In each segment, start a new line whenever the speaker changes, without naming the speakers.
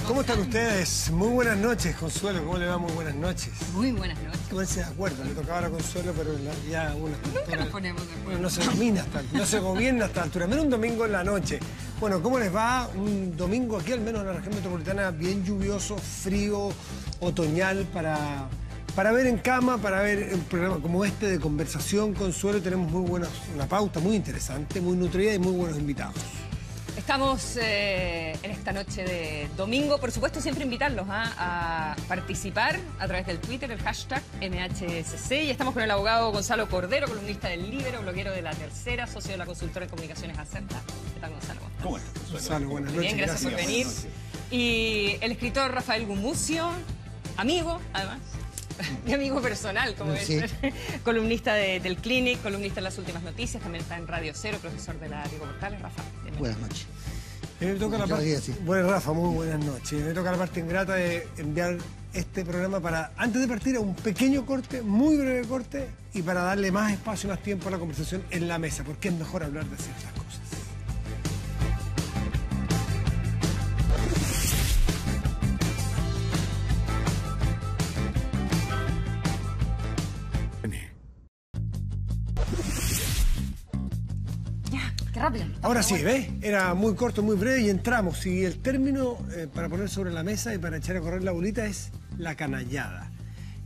¿Cómo están ustedes? Muy buenas noches, Consuelo. ¿Cómo le va? Muy buenas noches.
Muy buenas noches.
Pónganse de acuerdo. Le tocaba a Consuelo, pero ya una...
Nunca nos ponemos de acuerdo.
Bueno, no se domina hasta, no se gobierna hasta altura. Menos un domingo en la noche. Bueno, ¿cómo les va? Un domingo aquí, al menos en la región metropolitana, bien lluvioso, frío, otoñal, para ver en cama, para ver un programa como este de conversación, Consuelo. Tenemos una pauta muy interesante, muy nutrida y muy buenos invitados.
Estamos en esta noche de domingo. Por supuesto, siempre invitarlos a participar a través del Twitter, el hashtag MHSC. Y estamos con el abogado Gonzalo Cordero, columnista del Líbero, bloguero de La Tercera, socio de la consultora de comunicaciones Acerta. ¿Qué tal, Gonzalo?
¿Cómo estás? Gonzalo, buenas noches.
Bien, gracias por venir. Y el escritor Rafael Gumucio, amigo, además. Mi amigo personal, como
sí.
es, columnista del Clinic, columnista en Las Últimas Noticias, también está en Radio Cero, profesor de la Diego Portales. Rafa, bienvenido.
Buenas noches.
Me toca la parte... Bueno, Rafa, muy buenas noches. Me toca la parte ingrata de enviar este programa para, antes de partir, a un pequeño corte, muy breve corte, y para darle más espacio, más tiempo a la conversación en la mesa, porque es mejor hablar de ciertas cosas.
Rápido.
Ahora sí, ¿ves? Era muy corto, muy breve y entramos. Y el término para poner sobre la mesa y para echar a correr la bolita es la canallada.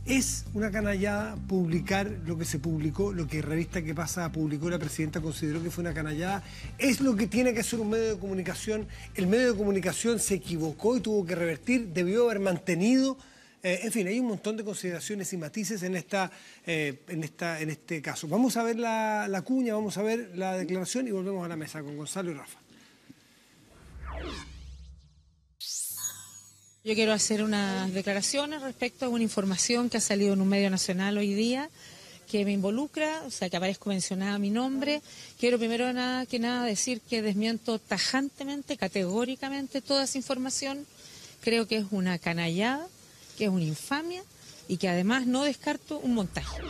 Es una canallada publicar lo que se publicó, lo que Revista ¿Qué pasa? Publicó, la presidenta consideró que fue una canallada. Es lo que tiene que hacer un medio de comunicación. El medio de comunicación se equivocó y tuvo que revertir, debió haber mantenido... en fin, hay un montón de consideraciones y matices en este caso. Vamos a ver la cuña, vamos a ver la declaración y volvemos a la mesa con Gonzalo y Rafa.
Yo quiero hacer unas declaraciones respecto a una información que ha salido en un medio nacional hoy día que me involucra, o sea, que aparezco mencionada mi nombre. Quiero primero que nada decir que desmiento tajantemente, categóricamente toda esa información. Creo que es una canallada, que es una infamia y que además no descarto un montaje.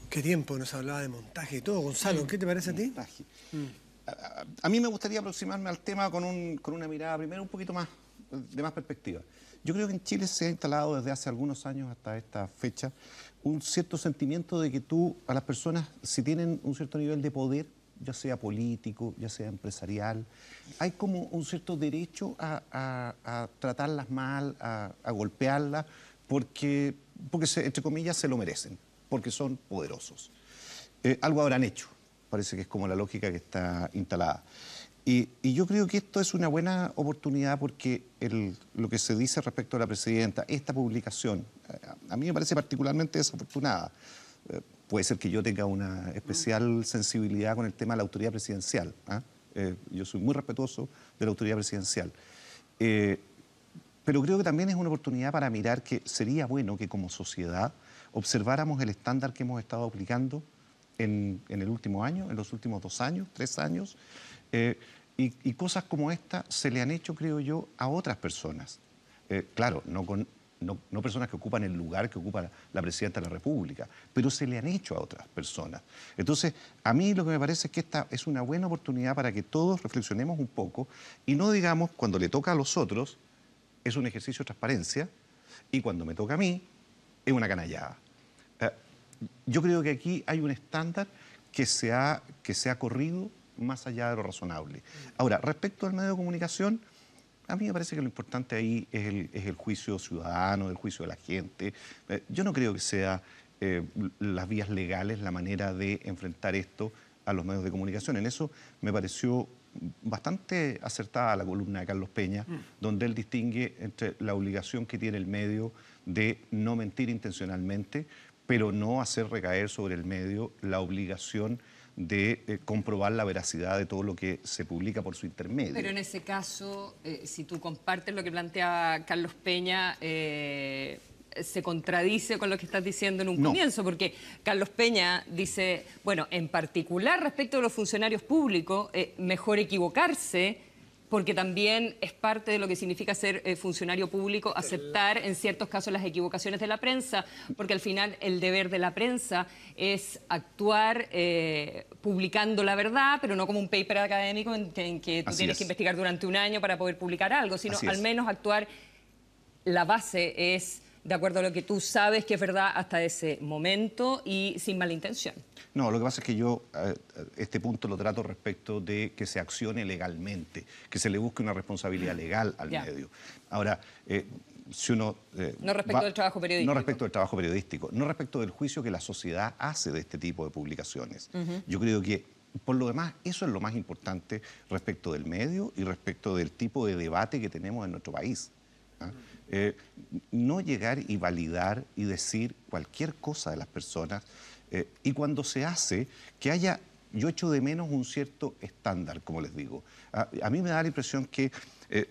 Qué tiempo nos hablaba de montaje y todo. Gonzalo, ¿qué te parece a ti?
A mí me gustaría aproximarme al tema con una mirada primero un poquito más de más perspectiva. Yo creo que en Chile se ha instalado desde hace algunos años hasta esta fecha un cierto sentimiento de que a las personas, si tienen un cierto nivel de poder, ya sea político, ya sea empresarial, hay como un cierto derecho a tratarlas mal, a golpearlas, porque entre comillas, se lo merecen, porque son poderosos. Algo habrán hecho, parece que es como la lógica que está instalada. Y yo creo que esto es una buena oportunidad porque lo que se dice respecto a la presidenta, esta publicación, a mí me parece particularmente desafortunada. Puede ser que yo tenga una especial sensibilidad con el tema de la autoridad presidencial. Yo soy muy respetuoso de la autoridad presidencial. Pero creo que también es una oportunidad para mirar que sería bueno que como sociedad observáramos el estándar que hemos estado aplicando en el último año, en los últimos 2 años, 3 años. Y cosas como esta se le han hecho, creo yo, a otras personas. Claro, no personas que ocupan el lugar que ocupa la presidenta de la República, pero se le han hecho a otras personas. Entonces, a mí lo que me parece es que esta es una buena oportunidad para que todos reflexionemos un poco y no digamos, cuando le toca a los otros, es un ejercicio de transparencia, y cuando me toca a mí, es una canallada. Yo creo que aquí hay un estándar que se ha corrido más allá de lo razonable. Ahora, respecto al medio de comunicación, a mí me parece que lo importante ahí es el juicio ciudadano, el juicio de la gente. Yo no creo que sea las vías legales la manera de enfrentar esto a los medios de comunicación. En eso me pareció bastante acertada la columna de Carlos Peña, donde él distingue entre la obligación que tiene el medio de no mentir intencionalmente, pero no hacer recaer sobre el medio la obligación de comprobar la veracidad de todo lo que se publica por su intermedio.
Pero en ese caso, si tú compartes lo que plantea Carlos Peña, se contradice con lo que estás diciendo en un comienzo, porque Carlos Peña dice, bueno, en particular respecto a los funcionarios públicos, mejor equivocarse porque también es parte de lo que significa ser funcionario público, aceptar en ciertos casos las equivocaciones de la prensa, porque al final el deber de la prensa es actuar publicando la verdad, pero no como un paper académico en que tú tienes que investigar durante un año para poder publicar algo, sino al menos actuar. La base es de acuerdo a lo que tú sabes que es verdad hasta ese momento y sin mala intención.
No, lo que pasa es que yo este punto lo trato respecto de que se accione legalmente, que se le busque una responsabilidad legal al medio. Ahora, si uno...
no respecto del trabajo periodístico.
No respecto del trabajo periodístico, no respecto del juicio que la sociedad hace de este tipo de publicaciones. Yo creo que, por lo demás, eso es lo más importante respecto del medio y respecto del tipo de debate que tenemos en nuestro país. No llegar y validar y decir cualquier cosa de las personas y cuando se hace, que haya, yo echo de menos un cierto estándar, como les digo. A mí me da la impresión que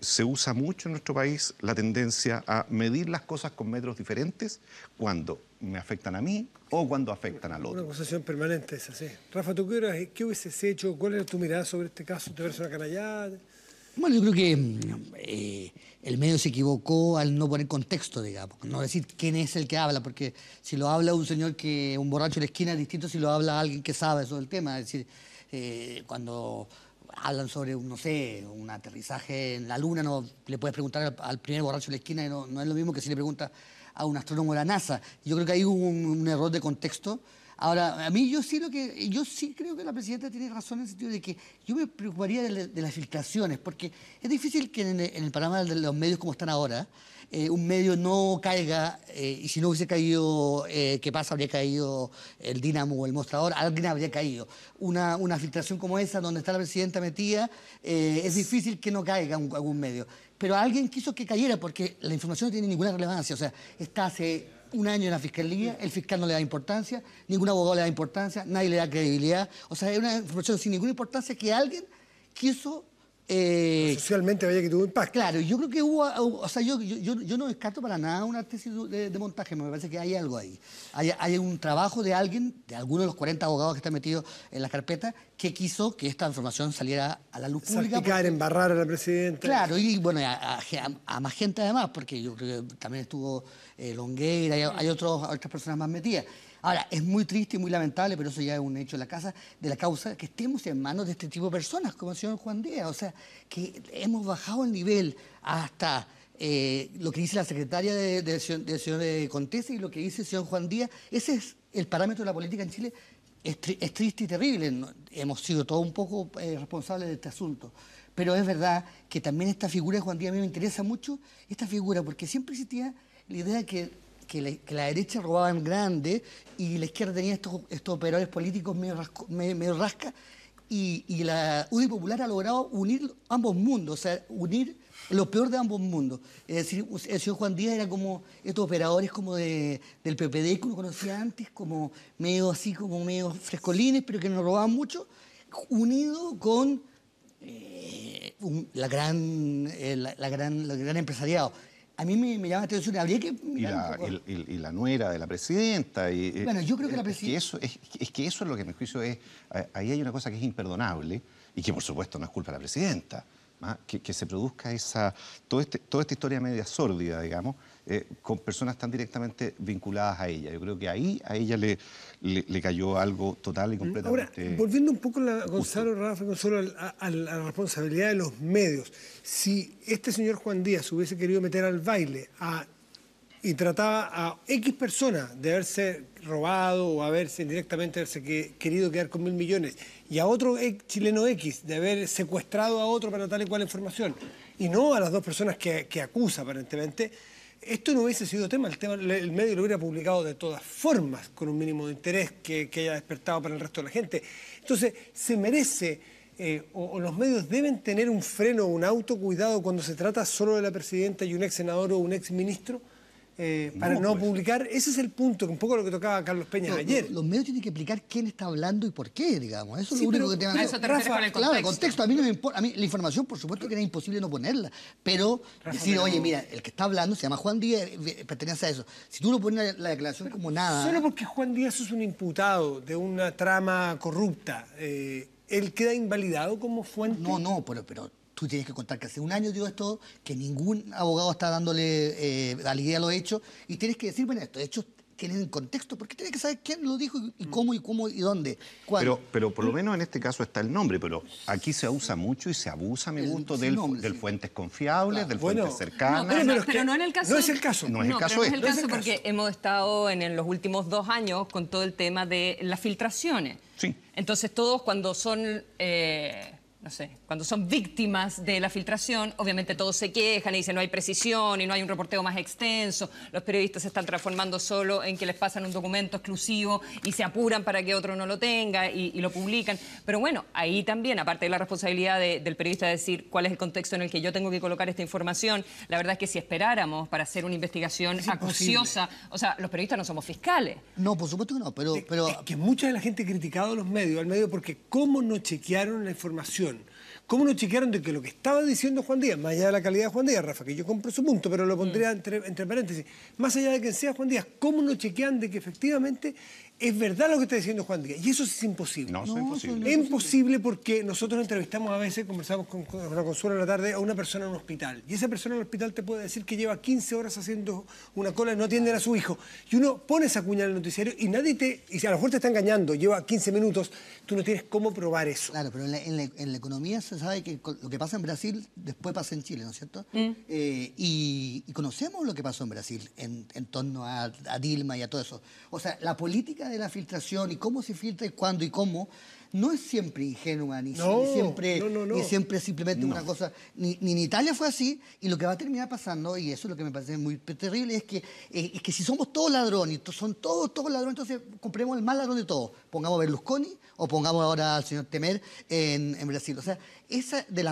se usa mucho en nuestro país la tendencia a medir las cosas con metros diferentes cuando me afectan a mí o cuando afectan al otro.
Una acusación permanente es así. Rafa, ¿tú qué hubieses hecho? ¿Cuál era tu mirada sobre este caso? ¿Te ves una canallada?
Bueno, yo creo que el medio se equivocó al no poner contexto, digamos, no decir quién es el que habla, porque si lo habla un señor un borracho en la esquina es distinto si lo habla alguien que sabe sobre el tema. Es decir, cuando hablan sobre, no sé, un aterrizaje en la luna, no le puedes preguntar al primer borracho en la esquina y no es lo mismo que si le preguntas a un astrónomo de la NASA. Yo creo que ahí hubo un error de contexto. Ahora, a mí yo sí creo que la presidenta tiene razón en el sentido de que yo me preocuparía de las filtraciones, porque es difícil que en el panorama de los medios como están ahora, un medio no caiga, y si no hubiese caído, ¿qué pasa? Habría caído el Dínamo o el Mostrador, alguien habría caído. Una filtración como esa, donde está la presidenta metida, es difícil que no caiga algún medio. Pero alguien quiso que cayera porque la información no tiene ninguna relevancia, o sea, está hace un año en la fiscalía, el fiscal no le da importancia, ningún abogado le da importancia, nadie le da credibilidad. O sea, es una información sin ninguna importancia que alguien quiso...
socialmente vaya que tuvo impacto.
Claro, yo creo que o sea, yo no descarto para nada una tesis de montaje, me parece que hay algo ahí. Hay un trabajo de alguien, de alguno de los 40 abogados que están metidos en la carpeta, que quiso que esta información saliera a la luz pública.
Salpicar, embarrar a la presidenta.
Claro, y bueno, a más gente además, porque yo creo que también estuvo Longueira, hay otras personas más metidas. Ahora, es muy triste y muy lamentable, pero eso ya es un hecho de la causa, que estemos en manos de este tipo de personas, como el señor Juan Díaz. O sea, que hemos bajado el nivel hasta lo que dice la secretaria del señor Contesa y lo que dice el señor Juan Díaz. Ese es el parámetro de la política en Chile. Es triste y terrible. Hemos sido todos un poco responsables de este asunto. Pero es verdad que también esta figura de Juan Díaz a mí me interesa mucho, esta figura, porque siempre existía la idea de que la derecha robaba en grande y la izquierda tenía estos operadores políticos medio rasca y la UDI Popular ha logrado unir ambos mundos, o sea, unir lo peor de ambos mundos. Es decir, el señor Juan Díaz era como estos operadores como del PPD que uno conocía antes, como medio frescolines, pero que nos robaban mucho, unido con la gran empresariado. A mí me llama la atención, habría que mirar
y la nuera de la presidenta.
Bueno, yo creo que la presidenta...
Es que eso es lo que a mi juicio es... Ahí hay una cosa que es imperdonable y que por supuesto no es culpa de la presidenta. Que se produzca toda esta historia media sórdida, digamos, con personas tan directamente vinculadas a ella. Yo creo que ahí a ella le cayó algo total y completamente...
Ahora, volviendo un poco, Gonzalo, Rafa, a la responsabilidad de los medios. Si este señor Juan Díaz hubiese querido meter al baile y trataba a X personas de haberse robado o indirectamente haberse querido quedar con 1.000 millones y a otro chileno X de haber secuestrado a otro para tal y cual información y no a las dos personas que acusa aparentemente, esto no hubiese sido tema. El medio lo hubiera publicado de todas formas con un mínimo de interés que haya despertado para el resto de la gente. Entonces, se merece... o los medios deben tener un freno, un autocuidado cuando se trata solo de la presidenta y un ex senador o un ex ministro para no publicar. Ese es el punto, que un poco lo que tocaba Carlos Peña ayer.
Los medios tienen que explicar quién está hablando y por qué, digamos. Eso es lo único que te van a
decir. Eso te refieres con el contexto.
Claro, el contexto. A mí no me importa. A mí la información, por supuesto que era imposible no ponerla. Pero decir, oye, mira, el que está hablando se llama Juan Díaz, pertenece a eso. Si tú no pones la declaración como nada...
Solo porque Juan Díaz es un imputado de una trama corrupta, ¿él queda invalidado como fuente?
No, pero tú tienes que contar que hace un año dio esto, que ningún abogado está dándole validez a los hechos, y tienes que decir, bueno, estos hechos tienen contexto, porque tienes que saber quién lo dijo y cómo y dónde. ¿Cuándo?
Pero por lo menos en este caso está el nombre, pero aquí se usa mucho y se abusa, a mi gusto, del fuentes confiables, del fuentes cercanas.
Pero no en el caso.
No es el caso.
No es el caso.
No es el caso porque hemos estado en los últimos 2 años con todo el tema de las filtraciones.
Sí.
Entonces todos cuando son... no sé, cuando son víctimas de la filtración, obviamente todos se quejan y dicen no hay precisión y no hay un reporteo más extenso, los periodistas se están transformando solo en que les pasan un documento exclusivo y se apuran para que otro no lo tenga y lo publican. Pero bueno, ahí también, aparte de la responsabilidad del periodista de decir cuál es el contexto en el que yo tengo que colocar esta información, la verdad es que si esperáramos para hacer una investigación acuciosa, o sea, los periodistas no somos fiscales.
No, por supuesto que no, pero...
Es que mucha de la gente ha criticado a los medios, al medio, porque cómo no chequearon la información. ¿Cómo no chequearon de que lo que estaba diciendo Juan Díaz, más allá de la calidad de Juan Díaz, Rafa, que yo compro su punto, pero lo pondría entre paréntesis, más allá de que sea Juan Díaz, cómo no chequean de que efectivamente es verdad lo que está diciendo Juan Díaz? Y eso es imposible.
No, eso es imposible.
Es imposible porque nosotros entrevistamos a veces, conversamos con la Consuelo en la tarde, a una persona en un hospital. Y esa persona en el hospital te puede decir que lleva 15 horas haciendo una cola y no atienden a su hijo. Y uno pone esa cuña en el noticiario y y si a lo mejor te está engañando, lleva 15 minutos, tú no tienes cómo probar eso.
Claro, pero en la economía se sabe que lo que pasa en Brasil después pasa en Chile, ¿no es cierto? Y conocemos lo que pasó en Brasil en torno a Dilma y a todo eso. O sea, la política de la filtración y cómo se filtra y cuándo y cómo no es siempre ingenua, ni siempre simplemente una cosa. Ni en Italia fue así, y lo que va a terminar pasando, y eso es lo que me parece muy terrible, es que si somos todos ladrones, son todos ladrones, entonces compremos el más ladrón de todos. Pongamos a Berlusconi o pongamos ahora al señor Temer en Brasil. O sea, esa de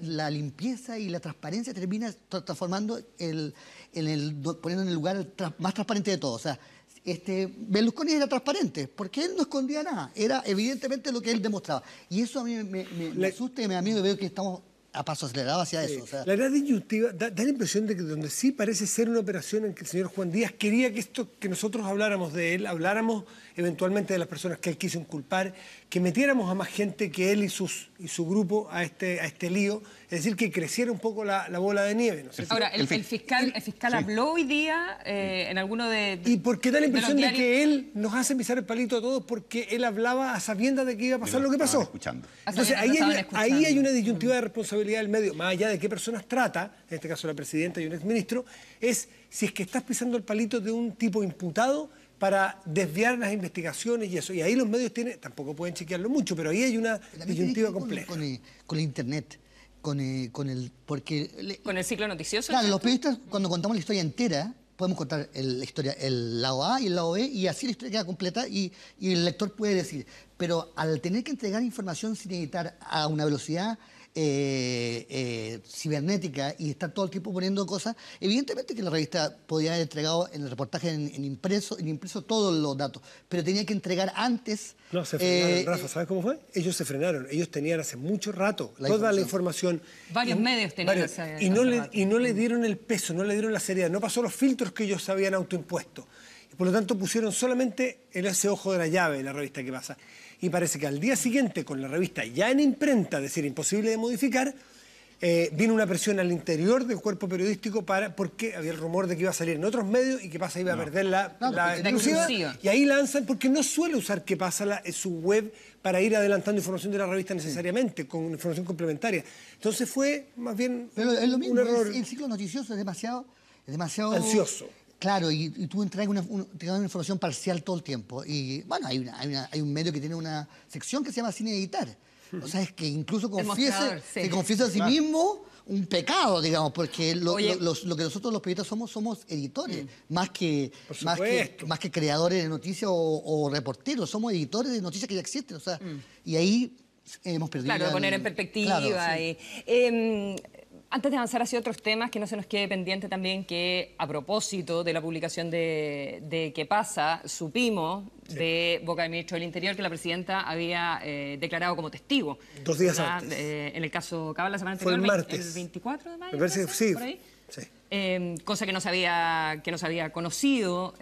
la limpieza y la transparencia termina transformando poniendo en el lugar más transparente de todo. O sea, Berlusconi era transparente, porque él no escondía nada, era evidentemente lo que él demostraba. Y eso a mí me asusta y me da miedo y veo que estamos a paso acelerado hacia eso. O sea,
la verdad disyuntiva da la impresión de que donde sí parece ser una operación en que el señor Juan Díaz quería que nosotros habláramos de él, habláramos eventualmente de las personas que él quiso inculpar, que metiéramos a más gente que él y su grupo a este lío, es decir, que creciera un poco la bola de nieve. ¿No sé?
Ahora, el fiscal habló hoy día en alguno de...
Y porque da la impresión de que él nos hace pisar el palito a todos porque él hablaba a sabiendas de que iba a pasar lo que pasó.
Escuchando.
Entonces ahí hay una disyuntiva de responsabilidad del medio, más allá de qué personas trata, en este caso la presidenta y un exministro, es si es que estás pisando el palito de un tipo imputado para desviar las investigaciones y eso. Y ahí los medios tampoco pueden chequearlo mucho, pero ahí hay una disyuntiva compleja.
Con el Internet, con el
ciclo noticioso.
Claro, los periodistas, cuando contamos la historia entera, podemos contar la historia, el lado A y el lado B, y así la historia queda completa y el lector puede decir. Pero al tener que entregar información sin editar a una velocidad cibernética y estar todo el tiempo poniendo cosas, evidentemente que la revista podía haber entregado en el reportaje en impreso todos los datos, pero tenía que entregar antes.
No, se frenaron, Rafa, ¿sabes cómo fue? Ellos se frenaron, ellos tenían hace mucho rato toda la información.
Varios medios tenían
y no le dieron el peso, no le dieron la seriedad, no pasó los filtros que ellos habían autoimpuesto. Y por lo tanto pusieron solamente ese ojo de la llave en la revista que pasa. Y parece que al día siguiente, con la revista ya en imprenta, es decir, imposible de modificar, vino una presión al interior del cuerpo periodístico porque había el rumor de que iba a salir en otros medios y que pasa iba a perder la exclusiva. Y ahí lanzan, porque no suele usar que pasa su web para ir adelantando información de la revista necesariamente, con información complementaria. Entonces fue más bien
pero es lo mismo,
un error.
El ciclo noticioso es demasiado
ansioso.
Claro, y tú entregas una información parcial todo el tiempo. Y bueno, hay un medio que tiene una sección que se llama Sin Editar. O sea, es que incluso se confiesa a sí mismo un pecado, digamos, porque lo que nosotros los periodistas somos editores, más que creadores de noticias o reporteros, somos editores de noticias que ya existen. O sea, y ahí hemos perdido.
Claro, de poner en perspectiva. Claro, sí. Antes de avanzar hacia otros temas, que no se nos quede pendiente también que, a propósito de la publicación de ¿Qué pasa?, supimos de boca del ministro del Interior que la presidenta había declarado como testigo.
2 días antes.
En el caso Cabal, la semana
anterior. Fue el martes.
El 24 de mayo.
Me parece que sí.
¿Por ahí? Sí. Cosa que no se había conocido.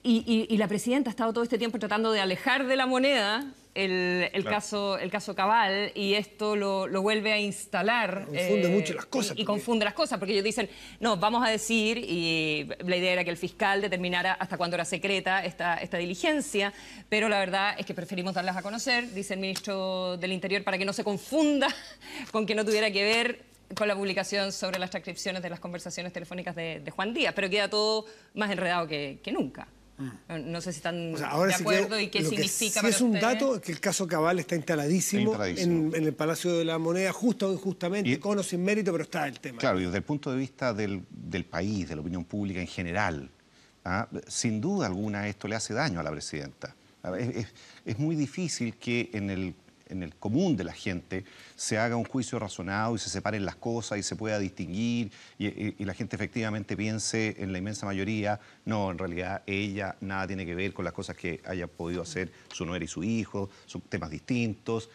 Y la presidenta ha estado todo este tiempo tratando de alejar de la moneda el caso Cabal, y esto lo vuelve a instalar.
Confunde mucho las cosas.
Y confunde las cosas, porque ellos dicen, no, vamos a decir, y la idea era que el fiscal determinara hasta cuándo era secreta esta diligencia, pero la verdad es que preferimos darlas a conocer, dice el ministro del Interior, para que no se confunda con que no tuviera que ver con la publicación sobre las transcripciones de las conversaciones telefónicas de Juan Díaz, pero queda todo más enredado que nunca. No sé si están de acuerdo y qué significa para
ustedes. Es un
ustedes.
dato que el caso Cabal está instaladísimo, en el Palacio de la Moneda, justo o injustamente, con o sin mérito, pero está el tema.
Claro, y desde el punto de vista del país, de la opinión pública en general, sin duda alguna esto le hace daño a la presidenta. Es muy difícil que en el común de la gente se haga un juicio razonado y se separen las cosas y se pueda distinguir y la gente efectivamente piense, en la inmensa mayoría, no, en realidad ella nada tiene que ver con las cosas que haya podido hacer su nuera y su hijo, son temas distintos.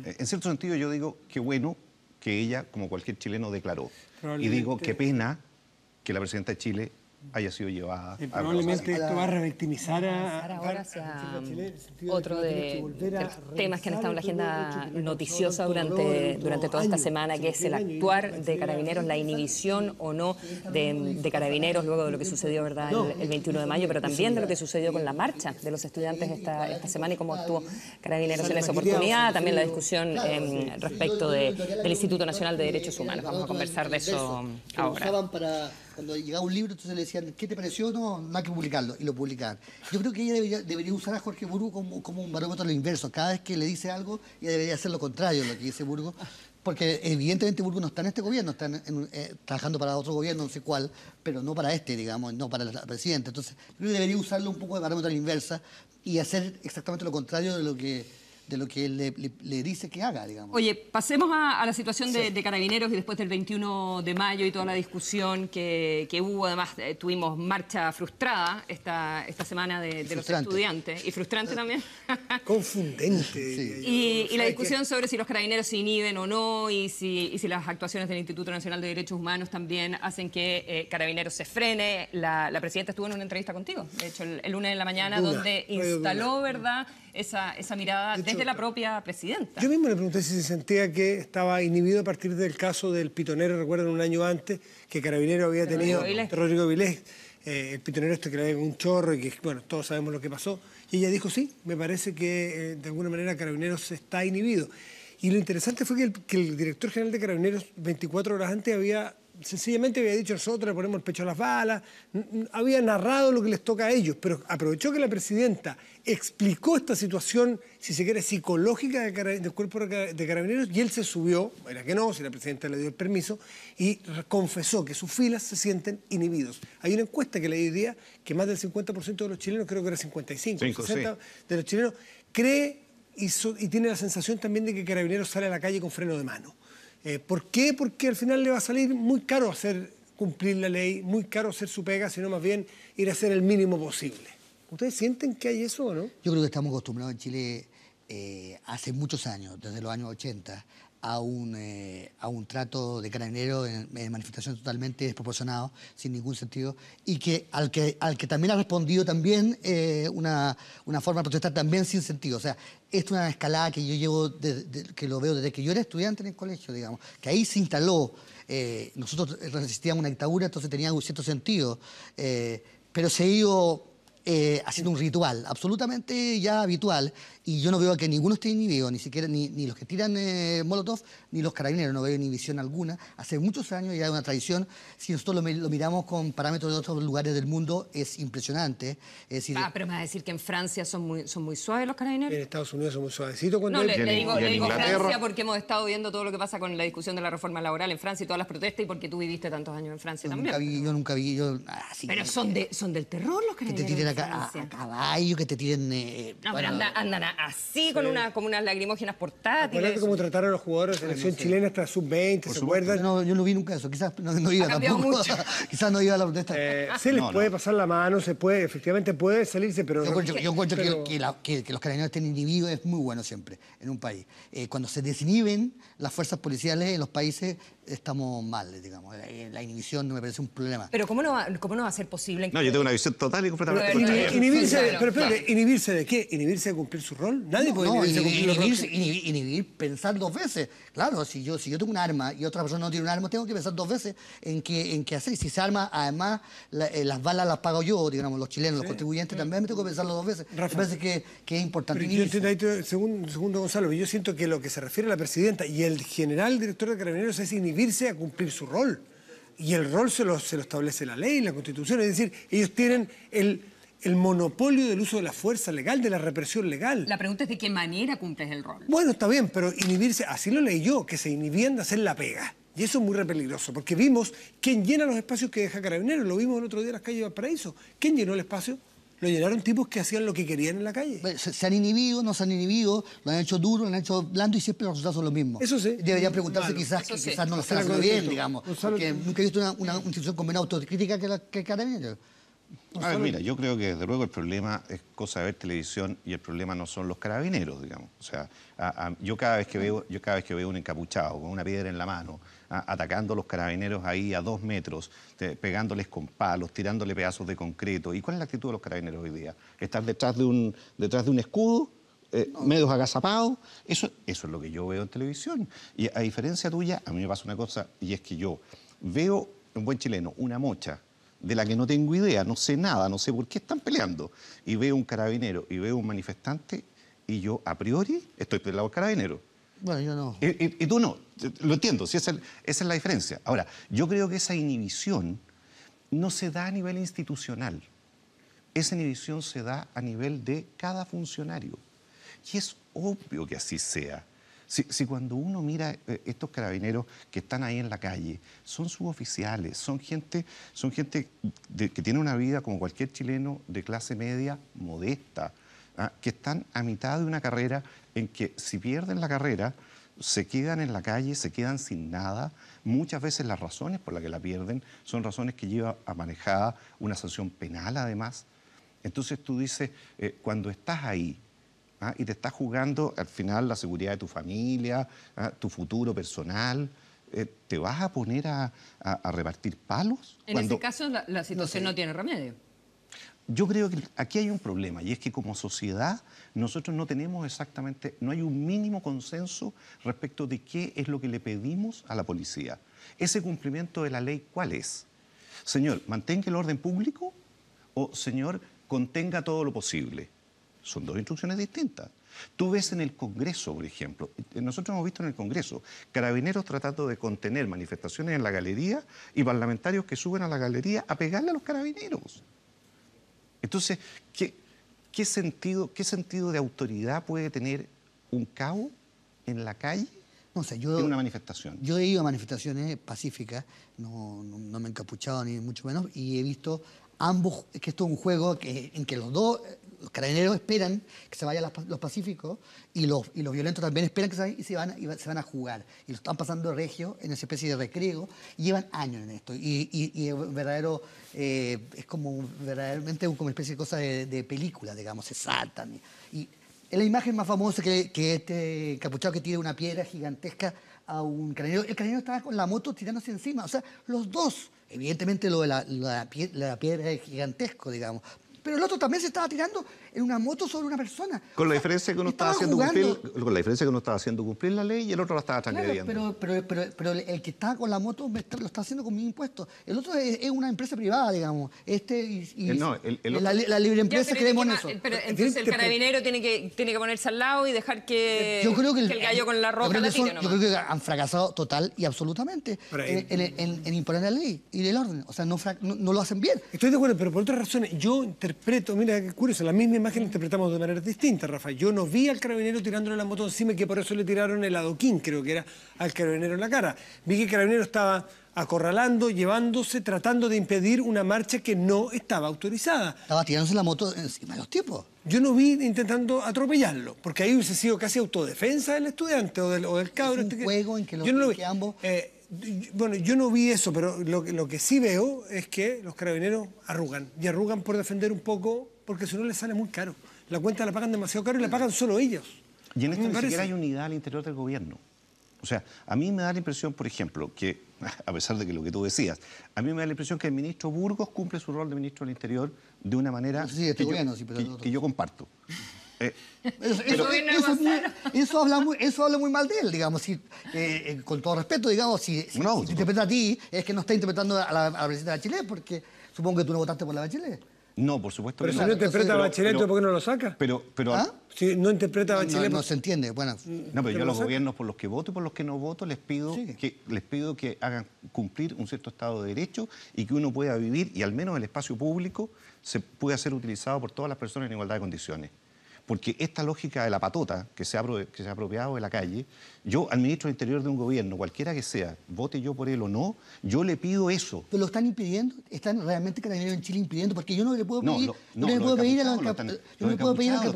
En cierto sentido yo digo, qué bueno que ella, como cualquier chileno, declaró. Y digo, qué pena que la presidenta de Chile haya sido llevada
probablemente esto va a revictimizar
ahora hacia otro de los temas que han estado en la agenda noticiosa durante toda esta semana, que es el actuar de Carabineros, la inhibición o no de Carabineros luego de lo que sucedió, ¿verdad?, el 21 de mayo, pero también de lo que sucedió con la marcha de los estudiantes esta semana y cómo actuó Carabineros en esa oportunidad, también la discusión respecto del Instituto Nacional de Derechos Humanos. Vamos a conversar de eso ahora.
Cuando llegaba un libro, entonces le decían, ¿qué te pareció? No hay que publicarlo, y lo publicaban. Yo creo que ella debería usar a Jorge Burgos como un barómetro a lo inverso. Cada vez que le dice algo, ella debería hacer lo contrario de lo que dice Burgos, porque evidentemente Burgos no está en este gobierno, está trabajando para otro gobierno, no sé cuál, pero no para este, digamos, no para la presidenta. Entonces, yo creo que debería usarlo un poco de barómetro a la inversa y hacer exactamente lo contrario de lo que él le dice que haga, digamos.
Oye, pasemos a la situación de Carabineros y después del 21 de mayo y toda la discusión que hubo. Además, tuvimos marcha frustrada esta semana de los estudiantes. Y frustrante también.
Confundente.
Y la discusión sobre si los Carabineros se inhiben o no y si las actuaciones del Instituto Nacional de Derechos Humanos también hacen que Carabineros se frene. La presidenta estuvo en una entrevista contigo, de hecho, el lunes de la mañana, donde instaló, ¿verdad?, esa mirada desde la propia presidenta.
Yo mismo le pregunté si se sentía que estaba inhibido a partir del caso del pitonero. Recuerdan un año antes que Carabinero había tenido Rodrigo Vilés, el pitonero este que le dio un chorro y que, bueno, todos sabemos lo que pasó. Y ella dijo, sí, me parece que de alguna manera Carabineros está inhibido. Y lo interesante fue que el director general de Carabineros 24 horas antes sencillamente había dicho, nosotros le ponemos el pecho a las balas, había narrado lo que les toca a ellos, pero aprovechó que la presidenta explicó esta situación, si se quiere, psicológica del cuerpo de Carabineros, y él se subió, era que no, si la presidenta le dio el permiso, y confesó que sus filas se sienten inhibidos. Hay una encuesta que leí hoy día que más del 50% de los chilenos, creo que era 55, 60% de los chilenos, cree y tiene la sensación también de que Carabineros sale a la calle con freno de mano. ¿Por qué? Porque al final le va a salir muy caro cumplir la ley, muy caro hacer su pega, sino más bien ir a hacer el mínimo posible. ¿Ustedes sienten que hay eso o no?
Yo creo que estamos acostumbrados en Chile hace muchos años, desde los años 80, a un trato de Carabineros en manifestación totalmente desproporcionado, sin ningún sentido, y que al que también ha respondido también una forma de protestar también sin sentido. O sea, es una escalada que yo llevo, que lo veo desde que yo era estudiante en el colegio, digamos, que ahí se instaló. Nosotros resistíamos una dictadura, entonces tenía un cierto sentido, pero se ha ido haciendo un ritual absolutamente ya habitual, y yo no veo que ninguno esté inhibido, ni siquiera ni los que tiran molotov, ni los Carabineros, no veo inhibición alguna. Hace muchos años ya hay una tradición, si nosotros lo miramos con parámetros de otros lugares del mundo, es impresionante. Es decir,
pero me va a decir que en Francia son muy suaves los Carabineros.
En Estados Unidos son muy suavecitos. Cuando
no, le digo Francia porque hemos estado viendo todo lo que pasa con la discusión de la reforma laboral en Francia y todas las protestas, y porque tú viviste tantos años en Francia también.
Yo nunca vi.
Pero son del terror los Carabineros.
Que te tiren a caballo, que te tiren...
no, pero andan así, con unas lagrimógenas portátiles.
Acuérdate cómo trataron a los jugadores de la selección chilena hasta sub-20, ¿se acuerdan?
No, yo no vi nunca eso, quizás no iba tampoco. Quizás no iba a la protesta.
Se les puede pasar la mano, efectivamente puede salirse, pero...
Yo encuentro que los Carabineros estén inhibidos es muy bueno siempre en un país. Cuando se desinhiben las fuerzas policiales en los países, estamos mal, digamos. La inhibición no me parece un problema.
Pero ¿cómo no va a ser posible?
No, yo tengo una visión total y completamente
contraria. ¿Inhibirse de qué? Inhibirse de cumplir sus rol. Nadie puede inhibirse a cumplir los roles.
Inhibir, pensar dos veces. Claro, si yo tengo un arma y otra persona no tiene un arma, tengo que pensar dos veces en qué hacer. Y si esa arma, además, las balas las pago yo, digamos, los chilenos, los contribuyentes, también me tengo que pensarlo dos veces.
Rafa,
me parece que es importante.
Pero yo entiendo ahí, segundo Gonzalo, yo siento que lo que se refiere a la presidenta y el general director de Carabineros es inhibirse a cumplir su rol. Y el rol se lo establece la ley, la Constitución. Es decir, ellos tienen el monopolio del uso de la fuerza legal, de la represión legal.
La pregunta es de qué manera cumples el rol.
Bueno, está bien, pero inhibirse, así lo leí yo, que se inhibían de hacer la pega. Y eso es muy peligroso, porque vimos quién llena los espacios que deja Carabineros. Lo vimos el otro día en las calles de Valparaíso. ¿Quién llenó el espacio? Lo llenaron tipos que hacían lo que querían en la calle.
Se han inhibido, no se han inhibido, lo han hecho duro, lo han hecho blando y siempre los resultados son los mismos.
Eso sí.
Deberían preguntarse quizás no lo están haciendo bien, digamos. Porque nunca he visto una institución con menos autocrítica que Carabineros.
A ver, mira, yo creo que desde luego el problema es cosa de ver televisión y el problema no son los carabineros, digamos. O sea, yo cada vez que veo un encapuchado con una piedra en la mano, atacando a los carabineros ahí a 2 metros, pegándoles con palos, tirándole pedazos de concreto. ¿Y cuál es la actitud de los carabineros hoy día? ¿Estar detrás de un escudo? Medios agazapados, eso es lo que yo veo en televisión. Y a diferencia tuya, a mí me pasa una cosa, y es que yo veo, en buen chileno, una mocha de la que no tengo idea, no sé nada, no sé por qué están peleando, y veo un carabinero y veo un manifestante, y yo a priori estoy peleado al carabinero.
Bueno, yo no.
Y tú no, lo entiendo, sí, esa es la diferencia. Ahora, yo creo que esa inhibición no se da a nivel institucional, esa inhibición se da a nivel de cada funcionario. Y es obvio que así sea. Si cuando uno mira estos carabineros que están ahí en la calle, son suboficiales, son gente que tiene una vida como cualquier chileno de clase media modesta, que están a mitad de una carrera en que si pierden la carrera, se quedan en la calle, se quedan sin nada. Muchas veces las razones por las que la pierden son razones que lleva aparejada una sanción penal además. Entonces tú dices, cuando estás ahí, y te estás jugando al final la seguridad de tu familia, tu futuro personal, ¿te vas a poner a repartir palos?
En ese caso la situación no tiene remedio.
Yo creo que aquí hay un problema y es que como sociedad nosotros no tenemos exactamente, no hay un mínimo consenso respecto de qué es lo que le pedimos a la policía. Ese cumplimiento de la ley, ¿cuál es? Señor, mantenga el orden público o señor, contenga todo lo posible. Son dos instrucciones distintas. Tú ves en el Congreso, por ejemplo, nosotros hemos visto en el Congreso carabineros tratando de contener manifestaciones en la galería y parlamentarios que suben a la galería a pegarle a los carabineros. Entonces, ¿qué sentido de autoridad puede tener un cabo en la calle en una manifestación?
Yo he ido a manifestaciones pacíficas, no me he encapuchado ni mucho menos, y he visto ambos, que esto es un juego en que los carabineros esperan que se vayan los pacíficos y los violentos también esperan que se vayan y se van a jugar. Y lo están pasando regio en esa especie de recreo y llevan años en esto. Y es como verdaderamente como una especie de cosa de película, digamos, se saltan. Y es la imagen más famosa que este encapuchado que tira una piedra gigantesca a un carabinero. El carabinero estaba con la moto tirándose encima. O sea, los dos. Evidentemente lo de la piedra es gigantesco, digamos. Pero el otro también se estaba tirando en una moto sobre una persona.
Con la diferencia que uno estaba haciendo cumplir la ley y el otro la estaba transgrediendo.
Claro, pero el que estaba con la moto lo está haciendo con mis impuestos. El otro es una empresa privada, digamos. La libre empresa creemos en eso.
Pero entonces el carabinero tiene que ponerse al lado y dejar que el gallo con la roca la tire, ¿no?
Yo creo que han fracasado total y absolutamente en imponer la ley y el orden. O sea, no lo hacen bien.
Estoy de acuerdo, pero por otras razones. Yo interpreto, mira qué curioso, la misma imagen interpretamos de manera distinta, Rafa. Yo no vi al carabinero tirándole la moto encima, que por eso le tiraron el adoquín, creo que era, al carabinero en la cara. Vi que el carabinero estaba acorralando, llevándose, tratando de impedir una marcha que no estaba autorizada.
Estaba tirándose la moto encima de los tipos.
Yo no vi intentando atropellarlo, porque ahí hubiese sido casi autodefensa del estudiante o del cabro.
Es un juego en que ambos...
Bueno, yo no vi eso, pero lo que sí veo es que los carabineros arrugan. Y arrugan por defender un poco, porque si no les sale muy caro. La cuenta la pagan demasiado caro y la pagan solo ellos.
Y en esto ni siquiera hay unidad al interior del gobierno. O sea, a mí me da la impresión, por ejemplo, que, a pesar de que lo que tú decías, a mí me da la impresión que el ministro Burgos cumple su rol de ministro del Interior de una manera que yo comparto.
Eso habla muy mal de él, digamos. Con todo respeto, digamos, si te interpreta a ti, es que no está interpretando a la presidenta Bachelet, porque supongo que tú no votaste por la Bachelet.
No, por supuesto
pero
que
si no interpreta a Bachelet, ¿por qué no lo saca?
¿Ah?
Si no interpreta a Bachelet...
No se entiende, bueno.
No, pero yo a los gobiernos por los que voto y por los que no voto les pido que hagan cumplir un cierto Estado de Derecho y que uno pueda vivir y al menos el espacio público se pueda ser utilizado por todas las personas en igualdad de condiciones. Porque esta lógica de la patota que se ha apropiado de la calle, yo al ministro del Interior de un gobierno, cualquiera que sea, vote yo por él o no, yo le pido eso.
¿Pero lo están impidiendo? ¿Están realmente Carabineros en Chile impidiendo? Porque yo no le puedo pedir... yo no le puedo pedir al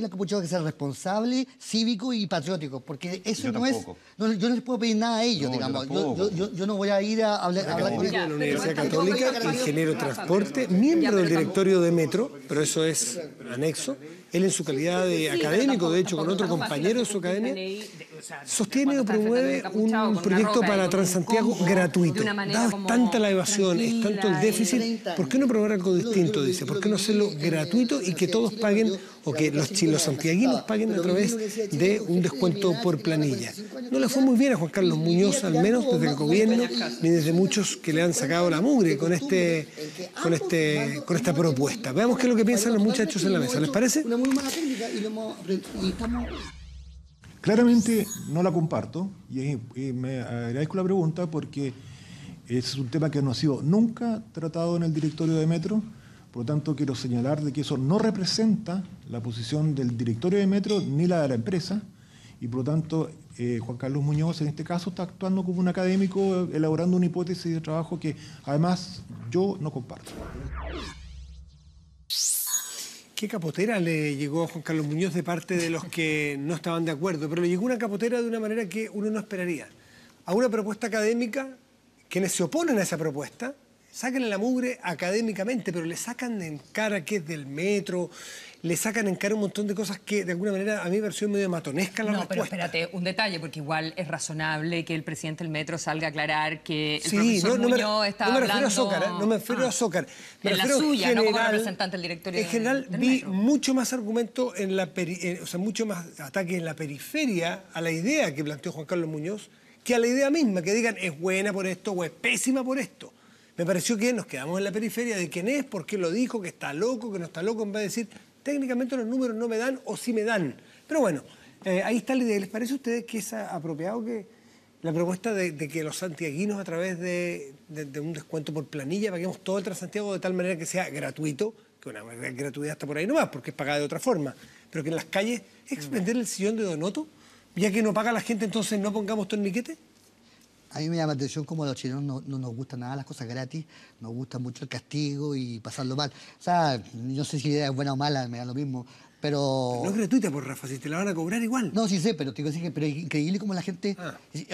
encapuchado que sea responsable, cívico y patriótico, porque eso no es... yo no les puedo pedir nada a ellos, digamos. Yo no voy a ir a hablar con ellos.
De la Universidad Católica, ingeniero de transporte, miembro del directorio de Metro, pero eso es anexo. Él en su calidad de académico, de hecho con otro compañero de su academia, sostiene o promueve un proyecto para Transantiago gratuito. Dado tanta la evasión, es tanto el déficit, ¿por qué no probar algo distinto? Dice, ¿por qué no hacerlo gratuito y que todos paguen, o que los santiaguinos paguen a través de un descuento por planilla? No le fue muy bien a Juan Carlos Muñoz, al menos desde el gobierno, ni desde muchos que le han sacado la mugre con esta propuesta. Veamos qué es lo que piensan los muchachos en la mesa. ¿Les parece?
Una muy mala técnica y estamos...
Claramente no la comparto y me agradezco la pregunta porque es un tema que no ha sido nunca tratado en el directorio de Metro. Por lo tanto, quiero señalar de que eso no representa la posición del directorio de Metro ni la de la empresa. Y por lo tanto, Juan Carlos Muñoz en este caso está actuando como un académico, elaborando una hipótesis de trabajo que además yo no comparto.
¿Qué capotera le llegó a Juan Carlos Muñoz de parte de los que no estaban de acuerdo? Pero le llegó una capotera de una manera que uno no esperaría. A una propuesta académica, quienes se oponen a esa propuesta, sacan la mugre académicamente, pero le sacan en cara que es del metro, le sacan en cara un montón de cosas que de alguna manera a mí me pareció medio matonesca la respuesta.
Pero espérate, un detalle, porque igual es razonable que el presidente del metro salga a aclarar que el
sí,
profesor Muñoz estaba
no me refiero
hablando...
a Zócar, no me refiero a Zócar. Me
en la
refiero
suya,
general,
no como representante del directorio
en general
del
vi
metro.
mucho más argumento en la mucho más ataque en la periferia a la idea que planteó Juan Carlos Muñoz que a la idea misma, que digan es buena por esto o es pésima por esto. Me pareció que nos quedamos en la periferia de quién es, por qué lo dijo, que está loco, que no está loco, en vez de decir, técnicamente los números no me dan o sí me dan. Pero bueno, ahí está la idea. ¿Les parece a ustedes que es apropiado que la propuesta de que los santiaguinos a través de un descuento por planilla paguemos todo el Transantiago de tal manera que sea gratuito, que una gratuidad está por ahí nomás, porque es pagada de otra forma, pero que en las calles es vender el sillón de Donoto, ya que no paga la gente, entonces no pongamos torniquete?
A mí me llama la atención como a los chilenos no nos gustan nada las cosas gratis, nos gusta mucho el castigo y pasarlo mal. O sea, no sé si la idea es buena o mala, me da lo mismo, pero...
No es gratuita, por Rafa, si te la van a cobrar igual.
No, sí sé, pero te digo, pero es increíble como la gente...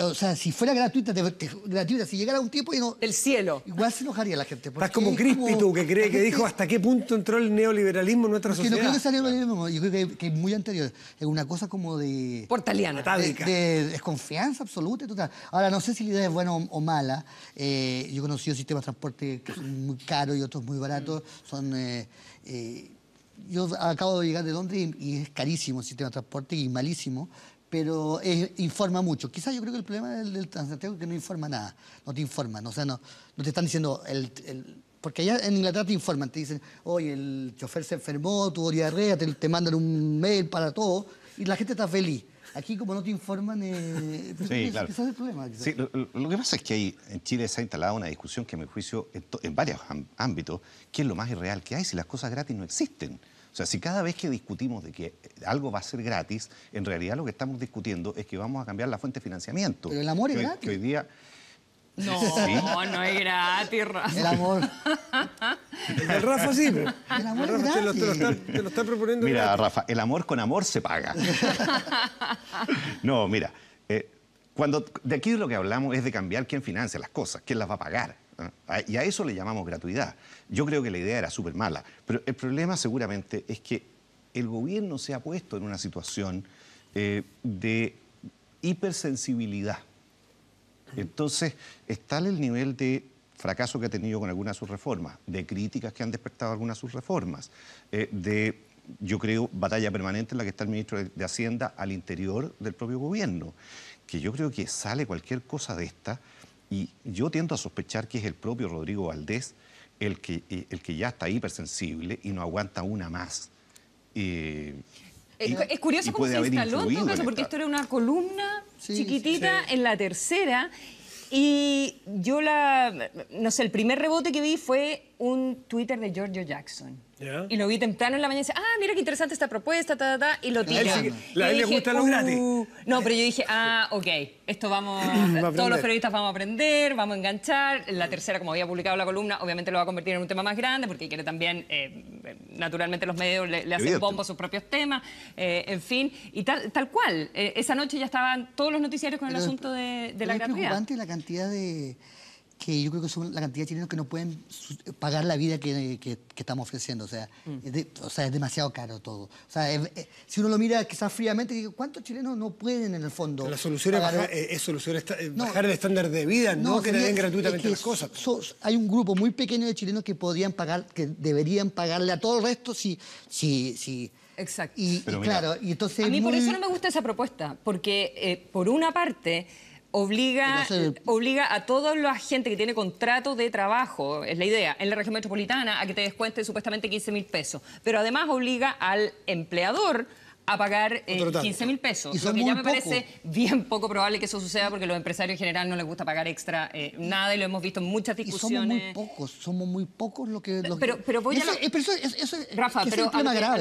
O sea, si fuera gratuita, si llegara un tiempo y no...
El cielo.
Igual se enojaría la gente.
Estás como Crispi, tú, que cree que dijo hasta qué punto entró el neoliberalismo en nuestra sociedad.
No creo que sea neoliberalismo, yo creo que es muy anterior. Es una cosa como de...
Portaliana.
De desconfianza absoluta y total. Ahora, no sé si la idea es buena o mala. Yo he conocido sistemas de transporte que son muy caros y otros muy baratos. Yo acabo de llegar de Londres y es carísimo el sistema de transporte y malísimo, pero informa mucho. Quizás yo creo que el problema del Transantiago es que no informa nada, no te informan, o sea, no te están diciendo... Porque allá en Inglaterra te informan, te dicen, oye, el chofer se enfermó, tuvo diarrea, te mandan un mail para todo y la gente está feliz. Aquí, como no te informan,
sí, claro.
Quizás es el problema. Quizás.
Sí, lo que pasa es que en Chile se ha instalado una discusión que, a mi juicio, en varios ámbitos, que es lo más irreal que hay si las cosas gratis no existen. O sea, si cada vez que discutimos de que algo va a ser gratis, en realidad lo que estamos discutiendo es que vamos a cambiar la fuente de financiamiento.
Pero el amor es gratis.
Que hoy día...
No,
¿sí?
No es gratis, Rafa.
El amor.
El Rafa sí, pero
El amor es
Rafa
gratis.
te lo está proponiendo.
Mira,
gratis.
Rafa, el amor con amor se paga. No, mira, de aquí lo que hablamos es de cambiar quién financia las cosas, quién las va a pagar. Y a eso le llamamos gratuidad. Yo creo que la idea era súper mala, pero el problema seguramente es que el gobierno se ha puesto en una situación de hipersensibilidad. Entonces, está el nivel de fracaso que ha tenido con algunas de sus reformas, de críticas que han despertado algunas de sus reformas, de yo creo, batalla permanente en la que está el ministro de Hacienda al interior del propio gobierno, que yo creo que sale cualquier cosa de esta, y yo tiendo a sospechar que es el propio Rodrigo Valdés el que ya está hipersensible y no aguanta una más.
Es curioso cómo se instaló en todo caso, porque esto era una columna chiquitita en La Tercera, y yo no sé, el primer rebote que vi fue un Twitter de Giorgio Jackson.
¿Ya?
Y lo vi temprano en la mañana y decía, mira qué interesante esta propuesta, y lo tiré.
A él le gusta lo gratis.
No, pero yo dije, ok, esto vamos, todos los periodistas vamos a aprender, vamos a enganchar. La Tercera, como había publicado la columna, obviamente lo va a convertir en un tema más grande, porque quiere también, naturalmente los medios le hacen bombo a sus propios temas, en fin, y tal cual. Esa noche ya estaban todos los noticiarios con el asunto de la gratuidad.
Es preocupante la cantidad que yo creo que son la cantidad de chilenos que no pueden pagar la vida que estamos ofreciendo. O sea, es demasiado caro todo. O sea, si uno lo mira quizás fríamente, digo, ¿cuántos chilenos no pueden en el fondo?
La solución es bajar el estándar de vida, no que le den gratuitamente las cosas.
Hay un grupo muy pequeño de chilenos que podrían pagar, que deberían pagarle a todo el resto si
Exacto.
Y claro, y entonces...
A mí por eso no me gusta esa propuesta, porque por una parte... Obliga a toda la gente que tiene contrato de trabajo, es la idea, en la región metropolitana, a que te descuente supuestamente 15.000 pesos. Pero además obliga al empleador a pagar 15.000 pesos. Lo que ya me parece bien poco probable que eso suceda, porque a los empresarios en general no les gusta pagar extra nada, y lo hemos visto en muchas discusiones.
Somos muy pocos lo que...
Pero voy Rafa, pero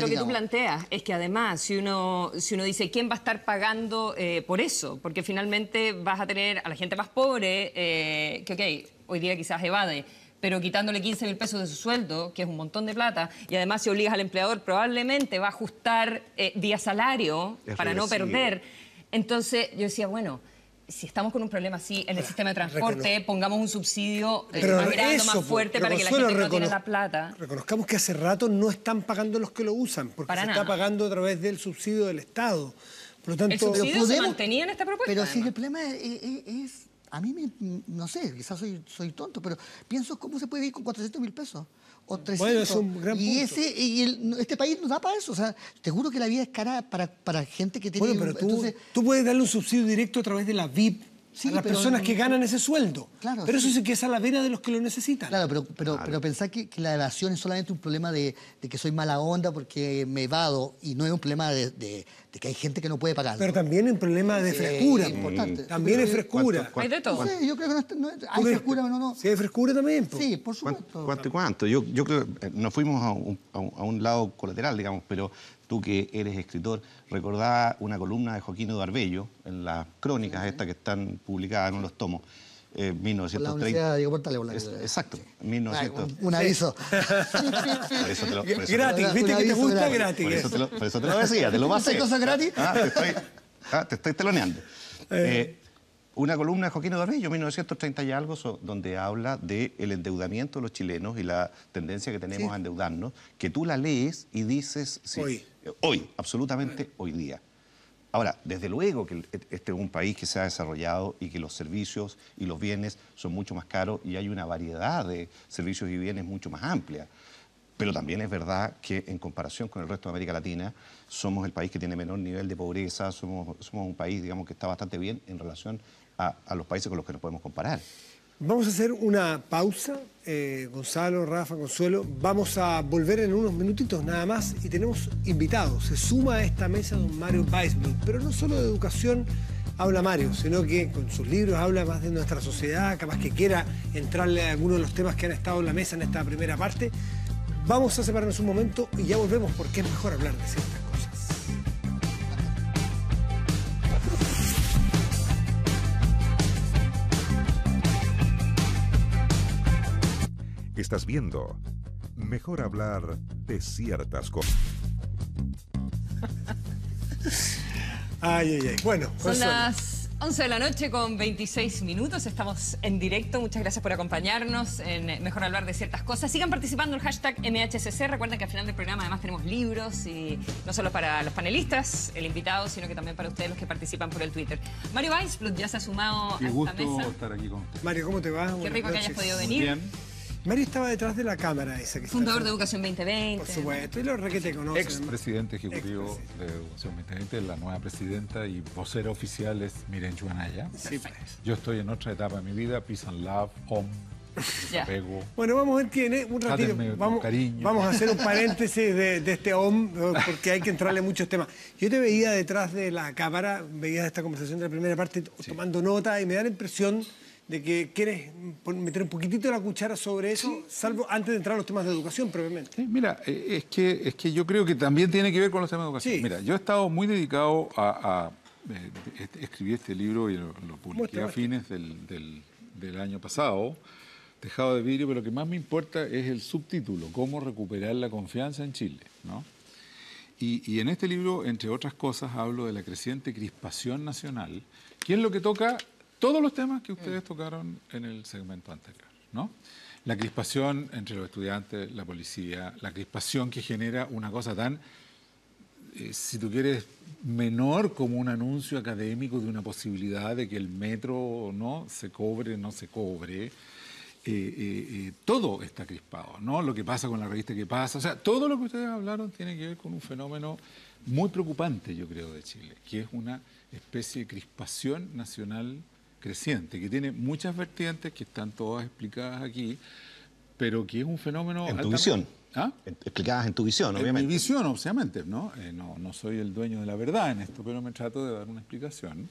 lo que tú planteas es que además, si uno dice quién va a estar pagando por eso, porque finalmente vas a tener a la gente más pobre, que hoy día quizás evade, pero quitándole 15.000 pesos de su sueldo, que es un montón de plata, y además si obligas al empleador probablemente va a ajustar día salario para no perder. Entonces yo decía, bueno, si estamos con un problema así en el sistema de transporte, pongamos un subsidio más grande, más fuerte, para que la gente que no tiene la plata...
Reconozcamos que hace rato no están pagando los que lo usan, porque se está pagando a través del subsidio del Estado. Por lo tanto,
¿el subsidio se mantenía en esta propuesta?
Pero si el problema es a mí, no sé, quizás soy tonto, pero pienso cómo se puede vivir con 400.000 pesos o 300.
Bueno, es un gran punto.
Este país no da para eso. O sea, te juro que la vida es cara para gente que tiene...
Bueno, pero tú puedes darle un subsidio directo a través de la VIP a las personas que ganan ese sueldo. Claro, pero eso sí que es a la vena de los que lo necesitan.
Claro, pero pensar que la evasión es solamente un problema de que soy mala onda porque me evado, y no es un problema de que hay gente que no puede pagar.
Pero también es un problema de frescura.
Importante.
También es frescura.
Hay de todo.
No sé, yo creo que hay frescura, pero no.
Sí, hay frescura también.
Sí, por supuesto.
¿Cuánto? Yo creo que nos fuimos a un lado colateral, digamos, pero tú que eres escritor, recordaba una columna de Joaquín Arbello en las crónicas estas que están publicadas en los tomos. 1930.
La Universidad de Diego Portales.
Exacto. 1900.
Un aviso.
Gratis, ¿viste que te gusta? Gratis.
Por eso te lo decía, te lo pasé.
¿Haces cosas gratis?
Te estoy teloneando. Una columna de Joaquín Arbello, 1930 y algo, donde habla del endeudamiento de los chilenos y la tendencia que tenemos a endeudarnos, que tú la lees y dices... Sí, hoy, absolutamente hoy día. Ahora, desde luego que este es un país que se ha desarrollado y que los servicios y los bienes son mucho más caros, y hay una variedad de servicios y bienes mucho más amplia. Pero también es verdad que en comparación con el resto de América Latina somos el país que tiene menor nivel de pobreza, somos un país, digamos, que está bastante bien en relación a los países con los que nos podemos comparar.
Vamos a hacer una pausa, Gonzalo, Rafa, Consuelo. Vamos a volver en unos minutitos nada más, y tenemos invitados. Se suma a esta mesa don Mario Weissbluth, pero no solo de educación habla Mario, sino que con sus libros habla más de nuestra sociedad, capaz que quiera entrarle a algunos de los temas que han estado en la mesa en esta primera parte. Vamos a separarnos un momento y ya volvemos, porque es mejor hablar de ciertas cosas.
Estás viendo Mejor Hablar de Ciertas Cosas.
Ay. Bueno,
son las 11 de la noche con 26 minutos. Estamos en directo. Muchas gracias por acompañarnos en Mejor Hablar de Ciertas Cosas. Sigan participando en el hashtag MHCC. Recuerden que al final del programa además tenemos libros, y no solo para los panelistas, el invitado, sino que también para ustedes, los que participan por el Twitter. Mario Weissbluth ya se ha sumado a esta mesa.
Estar aquí con usted.
Mario, ¿cómo te va?
Qué rico que hayas podido venir.
Bien.
Mario estaba detrás de la cámara esa que
Fundador
está.
de Educación 2020.
Por supuesto, y los requete conocen.
Expresidente ejecutivo de Educación 2020, la nueva presidenta y vocera oficial es Mirenchu Anaya.
Sí, pues.
Yo estoy en otra etapa de mi vida, peace and love, home,
Ya.
desapego.
Bueno, vamos a ver quién es. Un ratito.
Trátenme con
Vamos,
cariño.
vamos a hacer un paréntesis de este hombre, porque hay que entrarle muchos temas. Yo te veía detrás de la cámara, veías esta conversación de la primera parte tomando nota y me da la impresión de que quieres meter un poquitito la cuchara sobre eso, salvo antes de entrar a los temas de educación, previamente.
Sí, mira, es que yo creo que también tiene que ver con los temas de educación.
Sí.
Mira, yo he estado muy dedicado a escribir este libro y lo publiqué
Muestra,
a fines del año pasado, Tejado de Vidrio, pero lo que más me importa es el subtítulo, cómo recuperar la confianza en Chile, ¿no? Y en este libro, entre otras cosas, hablo de la creciente crispación nacional, que es lo que toca todos los temas que ustedes tocaron en el segmento anterior, ¿no? La crispación entre los estudiantes, la policía, la crispación que genera una cosa tan, si tú quieres, menor como un anuncio académico de una posibilidad de que el metro no se cobre, no se cobre. Todo está crispado, ¿no? Lo que pasa con la revista Que Pasa, o sea, todo lo que ustedes hablaron tiene que ver con un fenómeno muy preocupante, yo creo, de Chile, que es una especie de crispación nacional creciente, que tiene muchas vertientes que están todas explicadas aquí, pero que es un fenómeno...
En tu visión.
¿Ah?
Explicadas en tu visión,
En
obviamente.
mi visión, obviamente, ¿no? No soy el dueño de la verdad en esto, pero me trato de dar una explicación.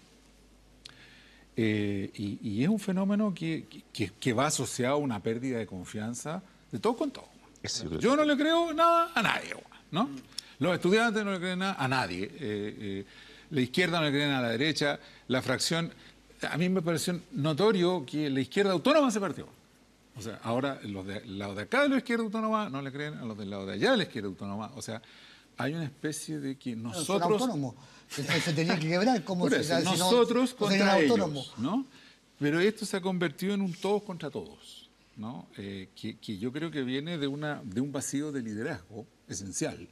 Y es un fenómeno que va asociado a una pérdida de confianza de todo con todo. Yo no le creo nada a nadie, ¿no? Los estudiantes no le creen nada a nadie. La izquierda no le cree nada a la derecha. La fracción... A mí me pareció notorio que la izquierda autónoma se partió. O sea, ahora los del lado de acá de la izquierda autónoma no le creen a los del lado de allá de la izquierda autónoma. O sea, hay una especie de que nosotros...
Son autónomos. Se tenía que quebrar como
por eso, nosotros
no serían
contra
autónomos.
ellos, ¿no? Pero esto se ha convertido en un todos contra todos, ¿no? Que yo creo que viene de un vacío de liderazgo esencial,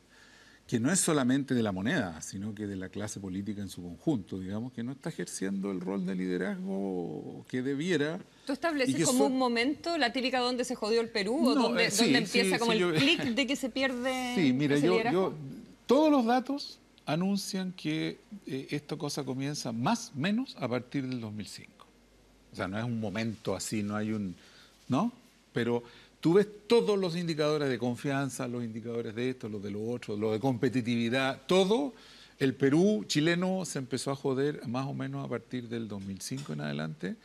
que no es solamente de la moneda, sino que de la clase política en su conjunto, digamos, que no está ejerciendo el rol de liderazgo que debiera.
¿Tú estableces como un momento, la típica donde se jodió el Perú, o donde empieza como el clic de que se pierde
Sí, mira,
ese liderazgo?
todos los datos anuncian que esta cosa comienza más o menos a partir del 2005. O sea, no es un momento así, no hay un... ¿no? Pero tú ves todos los indicadores de confianza, los indicadores de esto, los de lo otro, lo de competitividad, todo. El Perú chileno se empezó a joder más o menos a partir del 2005 en adelante.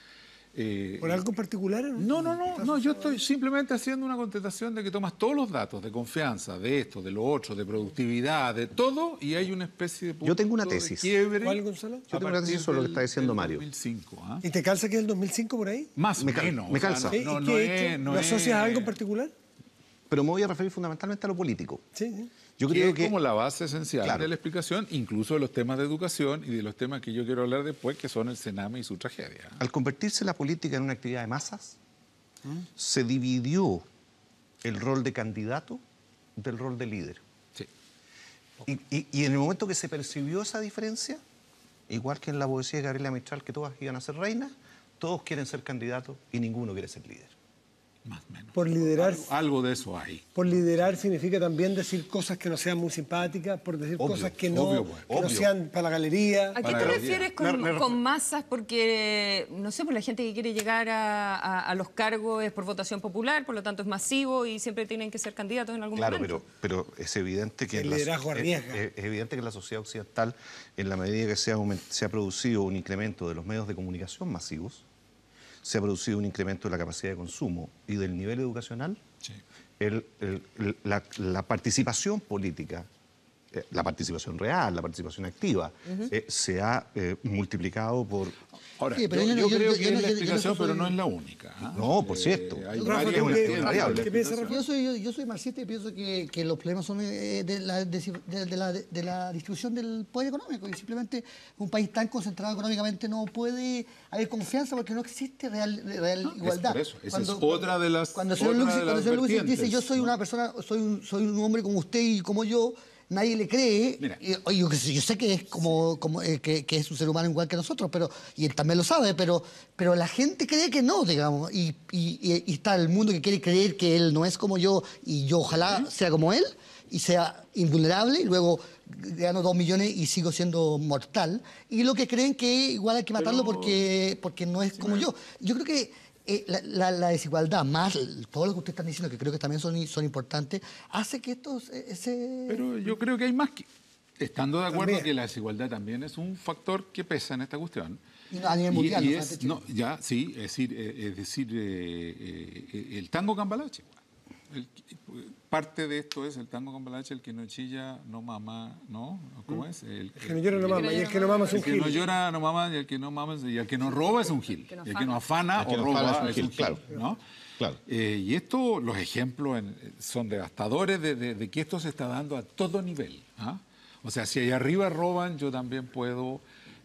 ¿Por algo particular?
No, yo estoy simplemente haciendo una contestación de que tomas todos los datos de confianza, de esto, de lo otro, de productividad, de todo, y hay una especie de punto
Yo tengo una tesis.
de quiebre.
¿Cuál, Gonzalo?
Yo tengo una tesis sobre lo que está diciendo Mario.
2005, ¿ah?
¿Y te calza que es el 2005 por ahí?
Más o
Me
menos.
calza.
¿Sí? ¿Y qué hecho? ¿Lo asocias a algo en particular?
Pero me voy a referir fundamentalmente a lo político.
Sí.
Yo
Que
creo
es
que
como la base esencial
Claro.
de la explicación, incluso de los temas de educación y de los temas que yo quiero hablar después, que son el Sename y su tragedia.
al convertirse la política en una actividad de masas, se dividió el rol de candidato del rol de líder.
Sí.
Y en el momento que se percibió esa diferencia, igual que en la poesía de Gabriela Mistral, que todas iban a ser reinas, todos quieren ser candidatos y ninguno quiere ser líder.
Más o menos.
Por liderar,
Algo de eso hay.
por liderar significa también decir cosas que no sean muy simpáticas, por decir
Obvio,
cosas que
obvio,
no,
pues,
que no
obvio.
sean para la galería.
¿A qué
Para
te
la
refieres con masas? Porque, no sé, pues la gente que quiere llegar a los cargos es por votación popular, por lo tanto es masivo y siempre tienen que ser candidatos en algún
Claro,
momento.
pero es evidente que
El liderazgo arriesga.
es evidente que en la sociedad occidental, en la medida que se ha producido un incremento de los medios de comunicación masivos, se ha producido un incremento de la capacidad de consumo y del nivel educacional,
Sí.
la participación política, la participación real, la participación activa, se ha multiplicado por...
Ahora,
Sí, pero
yo
yo
creo
no-
que
yo
es
no-
la
yo no
explicación,
soy-
pero no es la única. ¿ah?
No, por cierto.
Hay
Rafa,
varias
¿tú qué-
variables.
qué piensas, Rafa?
Yo soy marxista y pienso que los problemas son de la distribución del poder económico, y simplemente un país tan concentrado económicamente no puede haber confianza porque no existe real igualdad.
por eso, esa es otra de las-
Cuando el señor
otra
Luis
de las
dice, yo soy
vertientes,
una persona, soy un hombre como usted y como yo, nadie le cree.
Mira.
Yo sé que es que es un ser humano igual que nosotros, y él también lo sabe, pero la gente cree que no, digamos. Y está el mundo que quiere creer que él no es como yo, y yo ojalá sea como él, y sea invulnerable, y luego gano 2 millones y sigo siendo mortal. Y lo que creen que igual hay que matarlo porque no es como yo. Yo creo que la desigualdad, más todo lo que ustedes están diciendo, que creo que también son importantes, hace que esto
Pero yo creo que hay más que... Estando de acuerdo que la desigualdad también es un factor que pesa en esta cuestión.
A nivel mundial.
El tango cambalache. Parte de esto es el tango cambalache, el que no chilla, no mama, ¿no? ¿Cómo es? El
que no llora no mama, y el que no mama es un gil.
El que no llora no mama, y el que no mama, y el que no roba es un gil. Y el que no afana o roba es un gil,
claro.
¿no?
Claro.
Y esto, los ejemplos son devastadores de que esto se está dando a todo nivel. ¿Ah? O sea, si allá arriba roban, yo también puedo.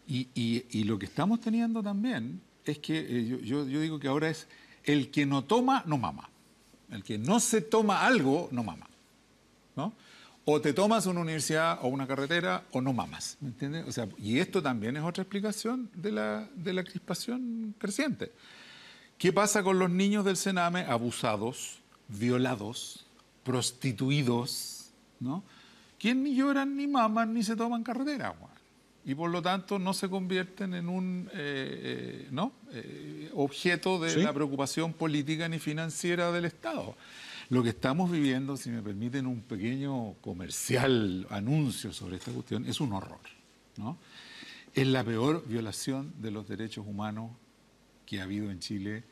Y lo que estamos teniendo también es que yo digo que ahora es el que no toma, no mama. El que no se toma algo, no mama, ¿no? O te tomas una universidad o una carretera o no mamas, ¿me entiendes? O sea, y esto también es otra explicación de la crispación creciente. ¿Qué pasa con los niños del Sename abusados, violados, prostituidos, ¿no? Que ni lloran, ni maman, ni se toman carretera, Juan. Y por lo tanto no se convierten en un objeto de la preocupación política ni financiera del Estado. Lo que estamos viviendo, si me permiten un pequeño comercial anuncio sobre esta cuestión, es un horror, ¿no? Es la peor violación de los derechos humanos que ha habido en Chile.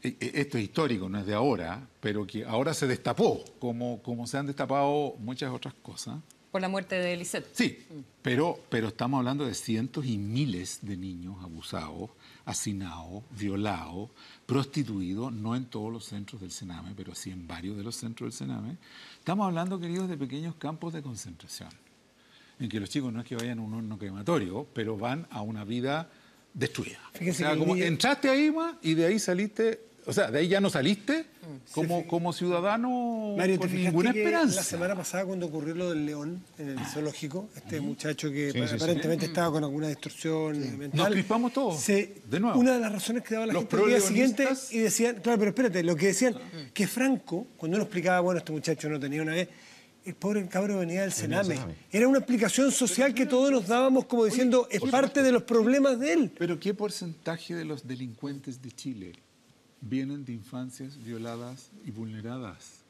Esto es histórico, no es de ahora, pero que ahora se destapó, como se han destapado muchas otras cosas.
Por la muerte de Lisette.
Sí, pero estamos hablando de cientos y miles de niños abusados, hacinados, violados, prostituidos, no en todos los centros del Sename, pero sí en varios de los centros del Sename. Estamos hablando, queridos, de pequeños campos de concentración, en que los chicos no es que vayan a un horno crematorio, pero van a una vida destruida.
Fíjese,
o sea, como entraste ahí, y de ahí saliste... O sea, de ahí ya no saliste como ciudadano.
Mario,
con
¿te
ninguna
fijaste que
esperanza?
la semana pasada, cuando ocurrió lo del león en el zoológico, muchacho que aparentemente estaba con alguna distorsión mental.
Nos crispamos todos, de nuevo.
Una de las razones que daba la gente al día siguiente, y decían, claro, pero espérate, lo que decían, que Franco, cuando uno explicaba, bueno, este muchacho no tenía una vez, el pobre cabro venía del Sename. Era una explicación social que todos nos dábamos como diciendo, es parte de los problemas de él.
Pero ¿qué porcentaje de los delincuentes de Chile vienen de infancias violadas y vulneradas?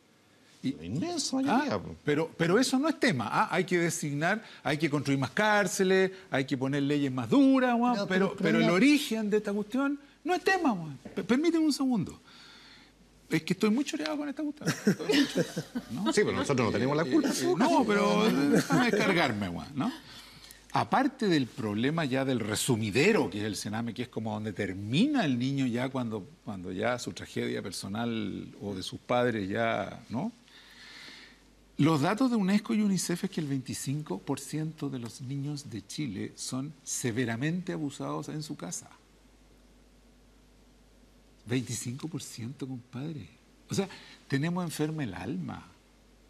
Inmensa mayoría.
Pero eso no es tema. Hay que designar, hay que construir más cárceles, hay que poner leyes más duras, pero el origen de esta cuestión no es tema. Permíteme un segundo. Es que estoy muy choreado con esta cuestión. ¿No?
Sí, pero nosotros no tenemos la culpa.
No, pero déjame descargarme, ¿no? Aparte del problema ya del resumidero, que es el Sename, que es como donde termina el niño ya cuando ya su tragedia personal o de sus padres ya, ¿no? Los datos de UNESCO y UNICEF es que el 25% de los niños de Chile son severamente abusados en su casa. 25%, compadre. O sea, tenemos enferma el alma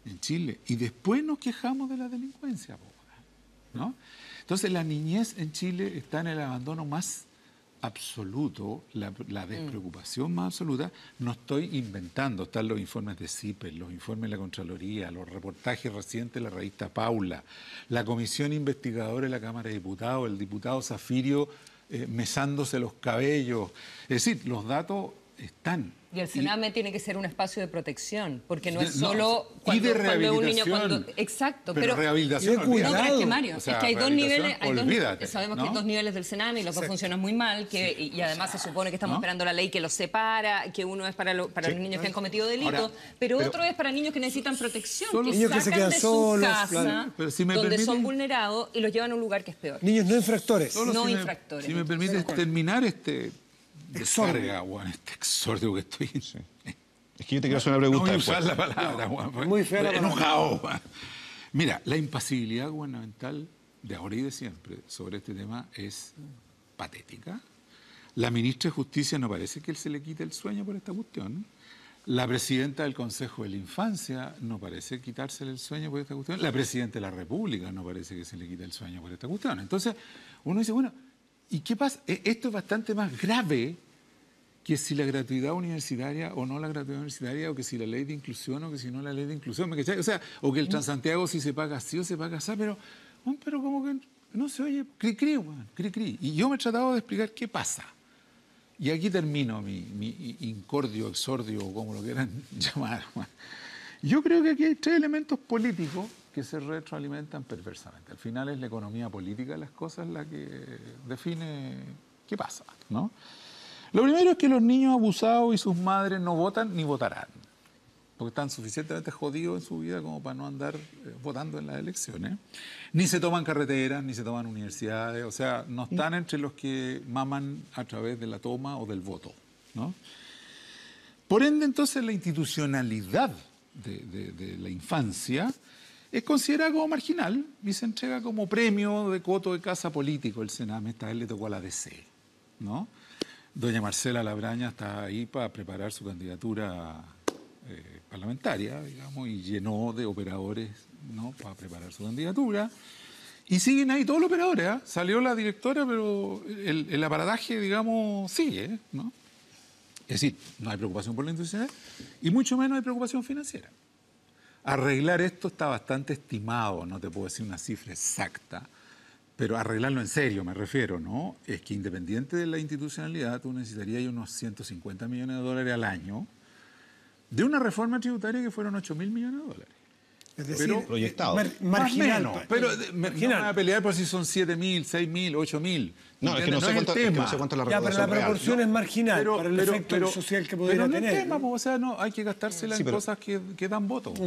en Chile y después nos quejamos de la delincuencia, ¿no? Entonces la niñez en Chile está en el abandono más absoluto, la despreocupación más absoluta. No estoy inventando, están los informes de CIPER, los informes de la Contraloría, los reportajes recientes de la revista Paula, la comisión investigadora de la Cámara de Diputados, el diputado Zafirio mesándose los cabellos. Es decir, los datos están.
Y el Sename tiene que ser un espacio de protección, porque no es
No,
solo
y de
cuando un niño...
rehabilitación.
Exacto,
Pero rehabilitación,
y de cuidado.
No, pero es que, Mario,
O sea,
es que hay dos niveles.
olvídate,
Sabemos
¿no?
que hay dos niveles del Sename y los dos funcionan muy mal, y además se supone que estamos esperando la ley que los separa, que uno es para los niños que han cometido delitos,
Ahora,
pero otro es para niños que necesitan protección, que
niños que se
sacan
quedan
de
solos,
su casa,
claro.
Pero si me
donde
permite-
son vulnerados, y los llevan a un lugar que es peor.
Niños no infractores.
Solo
No
si
infractores.
Si me permites terminar este
Exordio.
descarga, Juan, este exordio que estoy...
Es que yo te quiero hacer una pregunta.
No voy a
después.
usar la palabra, Juan.
Muy fea la palabra.
Enojado, Juan. Mira, la impasibilidad gubernamental de ahora y de siempre sobre este tema es patética. La ministra de Justicia no parece que él se le quite el sueño por esta cuestión. La presidenta del Consejo de la Infancia no parece quitársele el sueño por esta cuestión. La presidenta de la República no parece que se le quite el sueño por esta cuestión. Entonces, uno dice, bueno, ¿y qué pasa? Esto es bastante más grave que si la gratuidad universitaria o no la gratuidad universitaria, o que si la ley de inclusión o que si no la ley de inclusión. O sea, o que el Transantiago si se paga así o se paga así, pero como que no se oye, cri-cri, weón, cri-cri. Y yo me he tratado de explicar qué pasa. Y aquí termino mi incordio, exordio, o como lo quieran llamar. Yo creo que aquí hay 3 elementos políticos que se retroalimentan perversamente. Al final es la economía política de las cosas la que define qué pasa, ¿no? Lo primero es que los niños abusados y sus madres no votan ni votarán, porque están suficientemente jodidos en su vida como para no andar votando en las elecciones. Ni se toman carreteras, ni se toman universidades, o sea, no están entre los que maman a través de la toma o del voto, ¿no? Por ende, entonces, la institucionalidad de la infancia es considerada como marginal y se entrega como premio de coto de casa político. El Sename, esta vez le tocó a la DC, ¿no? Doña Marcela Labraña está ahí para preparar su candidatura parlamentaria, digamos, y llenó de operadores, ¿no?, para preparar su candidatura. Y siguen ahí todos los operadores, ¿eh? Salió la directora, pero el aparataje, digamos, sigue, ¿no? Es decir, no hay preocupación por la industria y mucho menos hay preocupación financiera. Arreglar esto está bastante estimado, no te puedo decir una cifra exacta, pero arreglarlo en serio, me refiero, ¿no? Es que independiente de la institucionalidad, tú necesitarías unos 150 millones de dólares al año de una reforma tributaria que fueron 8.000 millones de dólares.
Es decir,
pero,
proyectado.
Marginal.
Más o menos, pero no me voy a pelear por si son 7.000, 6.000, 8.000.
No, es que no sé cuánto es la
Ya, pero la
recaudación real,
proporción
¿no?
es marginal para el efecto social que pudiera
pero
tener.
No es tema, o sea, no, hay que gastársela en cosas que dan votos.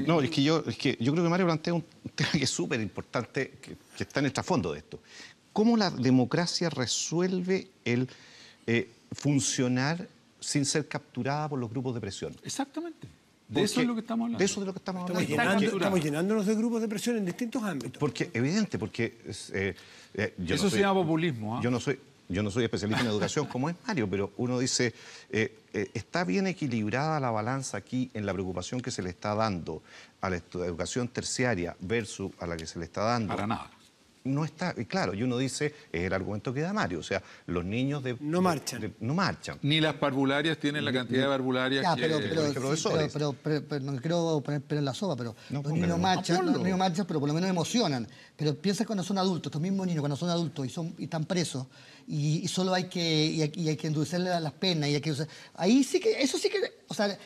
No, es que yo creo que Mario plantea un tema que es súper importante, que está en el trasfondo de esto. ¿Cómo la democracia resuelve el funcionar sin ser capturada por los grupos de presión?
Exactamente. De eso es lo que estamos hablando.
De eso es de lo que estamos hablando.
Estamos llenándonos de grupos de presión en distintos ámbitos.
Porque, evidente, porque...
Eso se llama populismo. ¿Eh?
Yo no soy especialista en educación como es Mario, pero uno dice, ¿está bien equilibrada la balanza aquí en la preocupación que se le está dando a la educación terciaria versus a la que se le está dando?
Para nada.
No está, y claro, y uno dice, es el argumento que da Mario, o sea, los niños
no marchan.
no marchan.
Ni las parvularias tienen la cantidad de parvularias
Ya,
que...
pero no quiero poner pelo en la sopa, pero
No,
los niños marchan, pero por lo menos emocionan. Pero piensa cuando son adultos, estos mismos niños cuando son adultos y están presos, y solo hay que endulcerle las penas, y hay que, o sea, ahí sí que, eso sí que, o sea...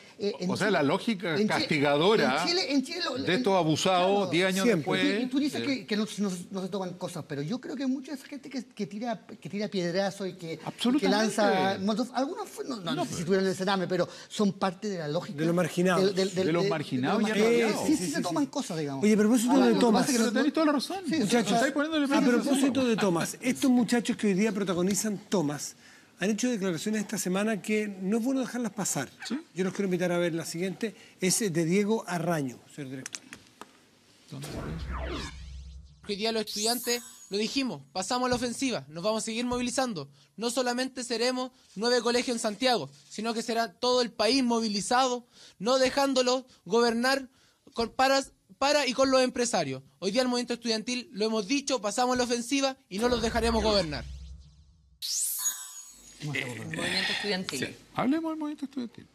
la lógica castigadora de estos abusados 10 años después...
Tú dices que no se toman cosas, pero yo creo que mucha de esa gente que tira piedrazo y que lanza... Algunos, no sé si tuvieron el Sename, pero son parte de la lógica...
De los marginados.
De
los marginados y
arrollados. Sí, se toman cosas, digamos.
Oye, a propósito de Tomás...
Tenéis toda la razón.
Muchachos, a propósito de Tomás, estos muchachos que hoy día protagonizan Tomás han hecho declaraciones esta semana que no es bueno dejarlas pasar. ¿Sí? Yo los quiero invitar a ver la siguiente. Es de Diego Arraño, señor director.
Hoy día los estudiantes, lo dijimos, pasamos a la ofensiva, nos vamos a seguir movilizando. No solamente seremos 9 colegios en Santiago, sino que será todo el país movilizado, no dejándolo gobernar para y con los empresarios. Hoy día el movimiento estudiantil, lo hemos dicho, pasamos a la ofensiva y no los dejaremos gobernar.
Movimiento estudiantil.
Sí. Hablemos del movimiento estudiantil.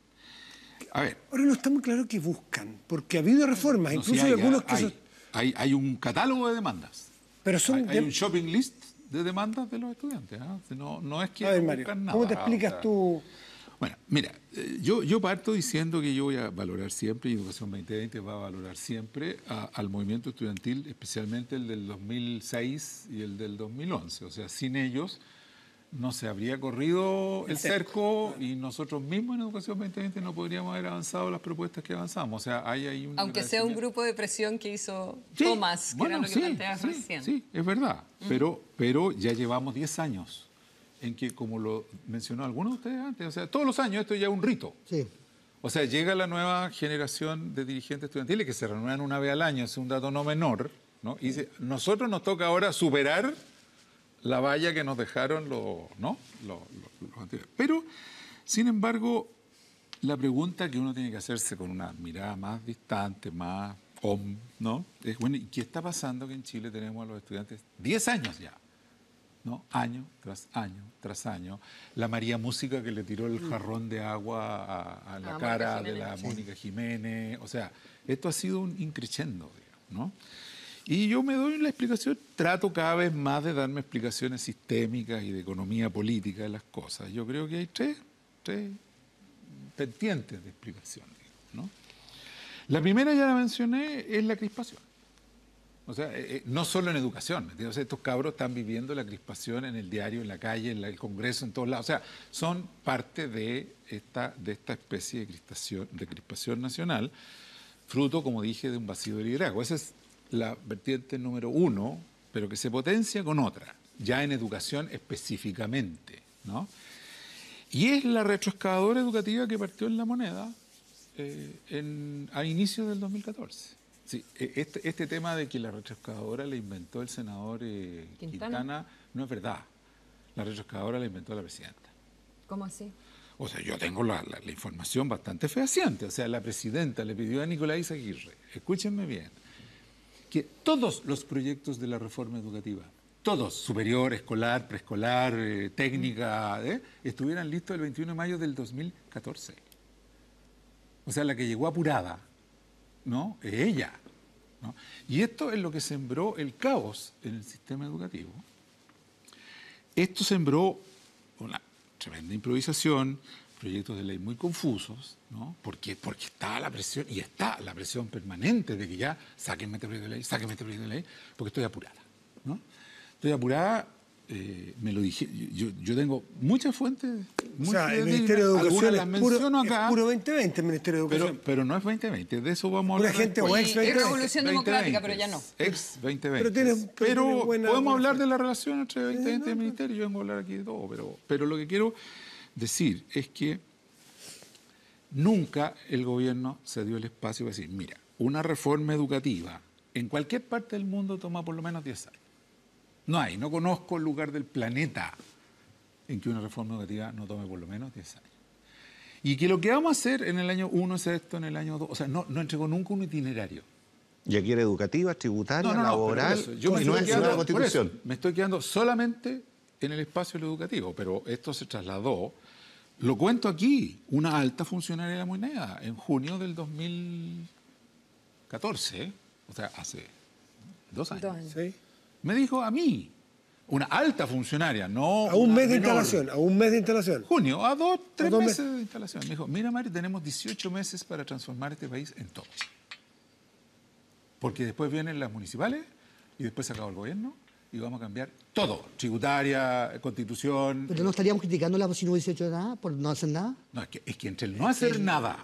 A ver.
Ahora no está muy claro qué buscan, porque ha habido reformas, incluso hay algunos que...
Hay un catálogo de demandas.
Pero son
hay un shopping list de demandas de los estudiantes. ¿Eh? No es que
a ver,
no
Mario,
buscan nada.
¿cómo te explicas tú?
Bueno, mira, yo parto diciendo que yo voy a valorar siempre, y Educación 2020 va a valorar siempre al movimiento estudiantil, especialmente el del 2006 y el del 2011. O sea, sin ellos no se habría corrido el cerco y nosotros mismos en Educación 2020 no podríamos haber avanzado las propuestas que avanzamos. O sea, hay ahí un...
Aunque sea un grupo de presión que hizo Tomás, que era lo que planteabas recién.
Sí, es verdad. Pero ya llevamos 10 años en que, como lo mencionó alguno de ustedes antes, o sea, todos los años esto ya es un rito.
Sí.
O sea, llega la nueva generación de dirigentes estudiantiles que se renuevan una vez al año, es un dato no menor, ¿no? Y dice, nosotros nos toca ahora superar la valla que nos dejaron los anteriores. Pero, sin embargo, la pregunta que uno tiene que hacerse con una mirada más distante, más ¿no? Es, bueno, ¿y qué está pasando que en Chile tenemos a los estudiantes 10 años ya? ¿No? Año tras año tras año. La María Música que le tiró el jarrón de agua a la cara de la Mónica Jiménez. O sea, esto ha sido un increchendo, digamos, ¿no? Y yo me doy la explicación, trato cada vez más de darme explicaciones sistémicas y de economía política de las cosas. Yo creo que hay tres vertientes de explicación, digamos, ¿no? La primera, ya la mencioné, es la crispación. O sea, no solo en educación, ¿me entiendes? O sea, estos cabros están viviendo la crispación en el diario, en la calle, en el Congreso, en todos lados. O sea, son parte de esta especie de crispación nacional, fruto, como dije, de un vacío de liderazgo. Esa es la vertiente número uno, pero que se potencia con otra, ya en educación específicamente, ¿no? Y es la retroexcavadora educativa que partió en La Moneda a inicios del 2014. Sí, este tema de que la retroexcavadora la inventó el senador Quintana no es verdad. La retroexcavadora la inventó la presidenta.
¿Cómo así?
O sea, yo tengo la información bastante fehaciente. O sea, la presidenta le pidió a Nicolás Aguirre, escúchenme bien, que todos los proyectos de la reforma educativa, todos, superior, escolar, preescolar, técnica, estuvieran listos el 21 de mayo del 2014. O sea, la que llegó apurada, ¿no? Es ella, ¿no? Y esto es lo que sembró el caos en el sistema educativo. Esto sembró una tremenda improvisación, proyectos de ley muy confusos, ¿no? Porque está la presión, y está la presión permanente de que ya sáquenme este proyecto de ley, porque estoy apurada, ¿no? Estoy apurada, me lo dije, yo tengo muchas fuentes muy
o sea, el
fidedignas,
Ministerio de Educación
las menciono acá,
es puro 2020 el Ministerio de Educación.
pero no es 2020, de eso vamos a hablar.
Gente, o ex 2020.
Es revolución democrática, pero ya no.
Ex 2020.
Pero
podemos hablar de la relación entre 2020 y el Ministerio, yo vengo a hablar aquí de todo, pero lo que quiero decir es que nunca el gobierno se dio el espacio para decir, mira, una reforma educativa en cualquier parte del mundo toma por lo menos 10 años. No conozco el lugar del planeta en que una reforma educativa no tome por lo menos 10 años. Y que lo que vamos a hacer en el año 1 es esto, en el año 2, o sea, no entregó nunca un itinerario.
Y aquí era educativa, tributaria, laboral,
yo
y no es una constitución.
Me estoy quedando solamente en el espacio de lo educativo, pero esto se trasladó, lo cuento aquí, una alta funcionaria de La Moneda, en junio del 2014, o sea, hace 2 años.
2 años.
¿Sí?
Me dijo a mí, una alta funcionaria, no
a un mes de
menor.
instalación, a un mes de instalación.
Junio, a 2, 3
2
meses de instalación. Me dijo, mira Mario, tenemos 18 meses para transformar este país en todo. Porque después vienen las municipales y después se acaba el gobierno y vamos a cambiar todo. Tributaria, constitución.
¿Pero no estaríamos criticando la si no hubiese hecho nada, por no hacer nada?
No, es que entre el no hacer nada,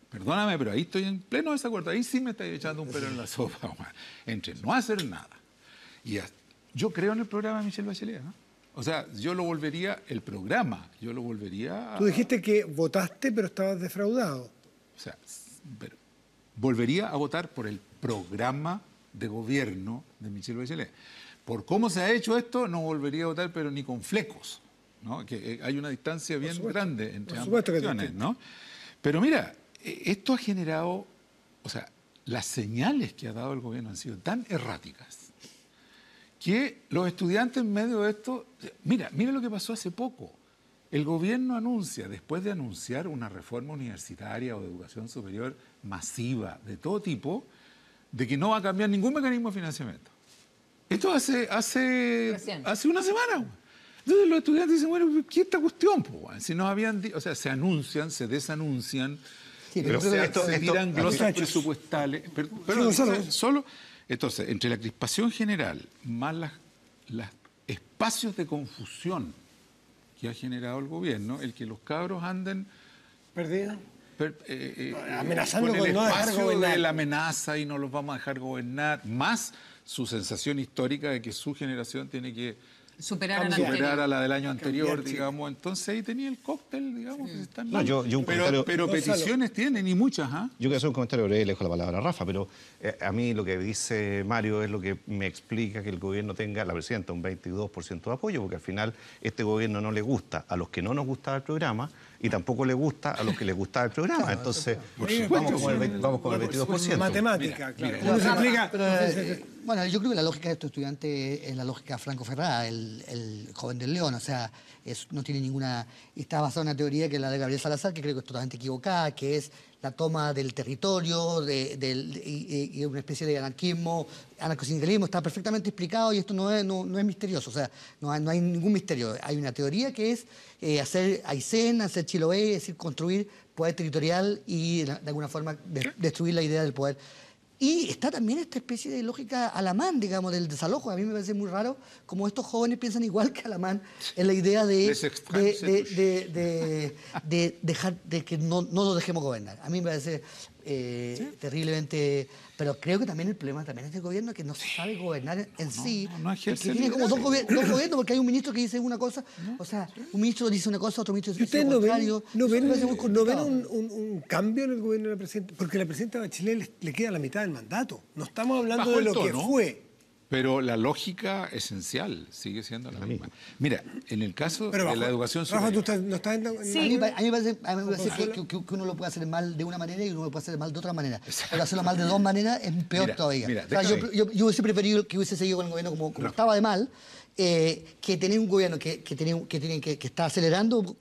perdóname, pero ahí estoy en pleno desacuerdo, ahí sí me estáis echando un pelo en la sopa, Juan. Entre no hacer nada. Y yo creo en el programa de Michelle Bachelet, ¿no? O sea, yo lo volvería a...
Tú dijiste que votaste, pero estabas defraudado.
O sea, pero volvería a votar por el programa de gobierno de Michelle Bachelet. Por cómo se ha hecho esto, no volvería a votar, pero ni con flecos, ¿no? Que hay una distancia bien grande entre ambas cuestiones, ¿no? Pero mira, esto ha generado, o sea, las señales que ha dado el gobierno han sido tan erráticas que los estudiantes en medio de esto... Mira lo que pasó hace poco. El gobierno anuncia, después de anunciar una reforma universitaria o de educación superior masiva de todo tipo, de que no va a cambiar ningún mecanismo de financiamiento. Esto hace una semana. Entonces los estudiantes dicen, bueno, ¿qué es esta cuestión? Si nos habían... O sea, se anuncian, se desanuncian,
Sí,
pero
se tiran glosas presupuestales. Solo... Entonces, entre la crispación general más los espacios de confusión que ha generado el gobierno, el que los cabros anden
¿Perdido? Amenazando
con el
con no dejar
espacio
gobernar.
de la amenaza y no los vamos a dejar gobernar, más su sensación histórica de que su generación tiene que
Superar
a la del año anterior,
Cambiar, sí.
digamos. Entonces ahí tenía el cóctel, digamos, que se están
No,
dando.
yo un comentario-
pero peticiones tienen, y muchas, ¿ah?
Yo quiero hacer un comentario breve, le dejo la palabra a Rafa, pero a mí lo que dice Mario es lo que me explica que el gobierno tenga, la presidenta, un 22% de apoyo, porque al final este gobierno no le gusta a los que no nos gustaba el programa y tampoco le gusta a los que les gustaba el programa. Entonces, vamos con el 22%.
Matemática,
Mira,
claro. ¿Cómo se explica?
Bueno, yo creo que la lógica de estos estudiantes es la lógica Franco Ferrada, el joven del León. O sea, no tiene ninguna... Está basada en una teoría que es la de Gabriel Salazar, que creo que es totalmente equivocada, que es la toma del territorio y una especie de anarquismo, anarcosindicalismo. Está perfectamente explicado y esto no es misterioso. O sea, no hay ningún misterio. Hay una teoría que es hacer Aysén, hacer Chiloé, es decir, construir poder territorial y de alguna forma destruir la idea del poder. Y está también esta especie de lógica Alamán, digamos, del desalojo. A mí me parece muy raro cómo estos jóvenes piensan igual que Alamán en la idea de dejar de que no nos dejemos gobernar. A mí me parece terriblemente... Pero creo que también el problema también es del gobierno, que no se sabe gobernar en sí. Que tiene como dos gobiernos, porque hay un ministro que dice una cosa, o sea, un ministro dice una cosa, otro ministro dice lo contrario.
¿No ven un cambio en el gobierno de la presidenta? Porque la presidenta Bachelet le queda la mitad del mandato. No estamos hablando de lo que fue.
Pero la lógica esencial sigue siendo la misma. Mira, en el caso de la educación superior...
Rafa, ¿tú no estás en
sí. A mí me parece que uno lo puede hacer mal de una manera y uno lo puede hacer mal de otra manera. Pero hacerlo mal de dos maneras es peor todavía.
Mira,
o sea, yo hubiese preferido que hubiese seguido con el gobierno como estaba de mal, que tener un gobierno que está acelerando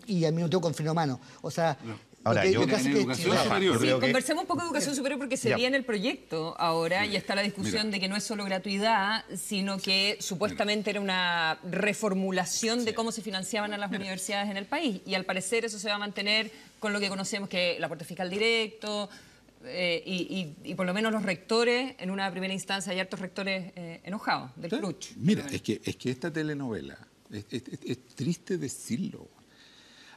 y al mismo tiempo con freno a mano. O sea...
Ahora,
en educación superior.
Sí, conversemos un poco de educación superior porque se viene el proyecto ahora y está la discusión de que no es solo gratuidad, sino que supuestamente era una reformulación de cómo se financiaban a las universidades en el país. Y al parecer eso se va a mantener con lo que conocemos que el aporte fiscal directo y por lo menos los rectores, en una primera instancia hay hartos rectores enojados del CRUCH.
Mira, es que esta telenovela, es triste decirlo.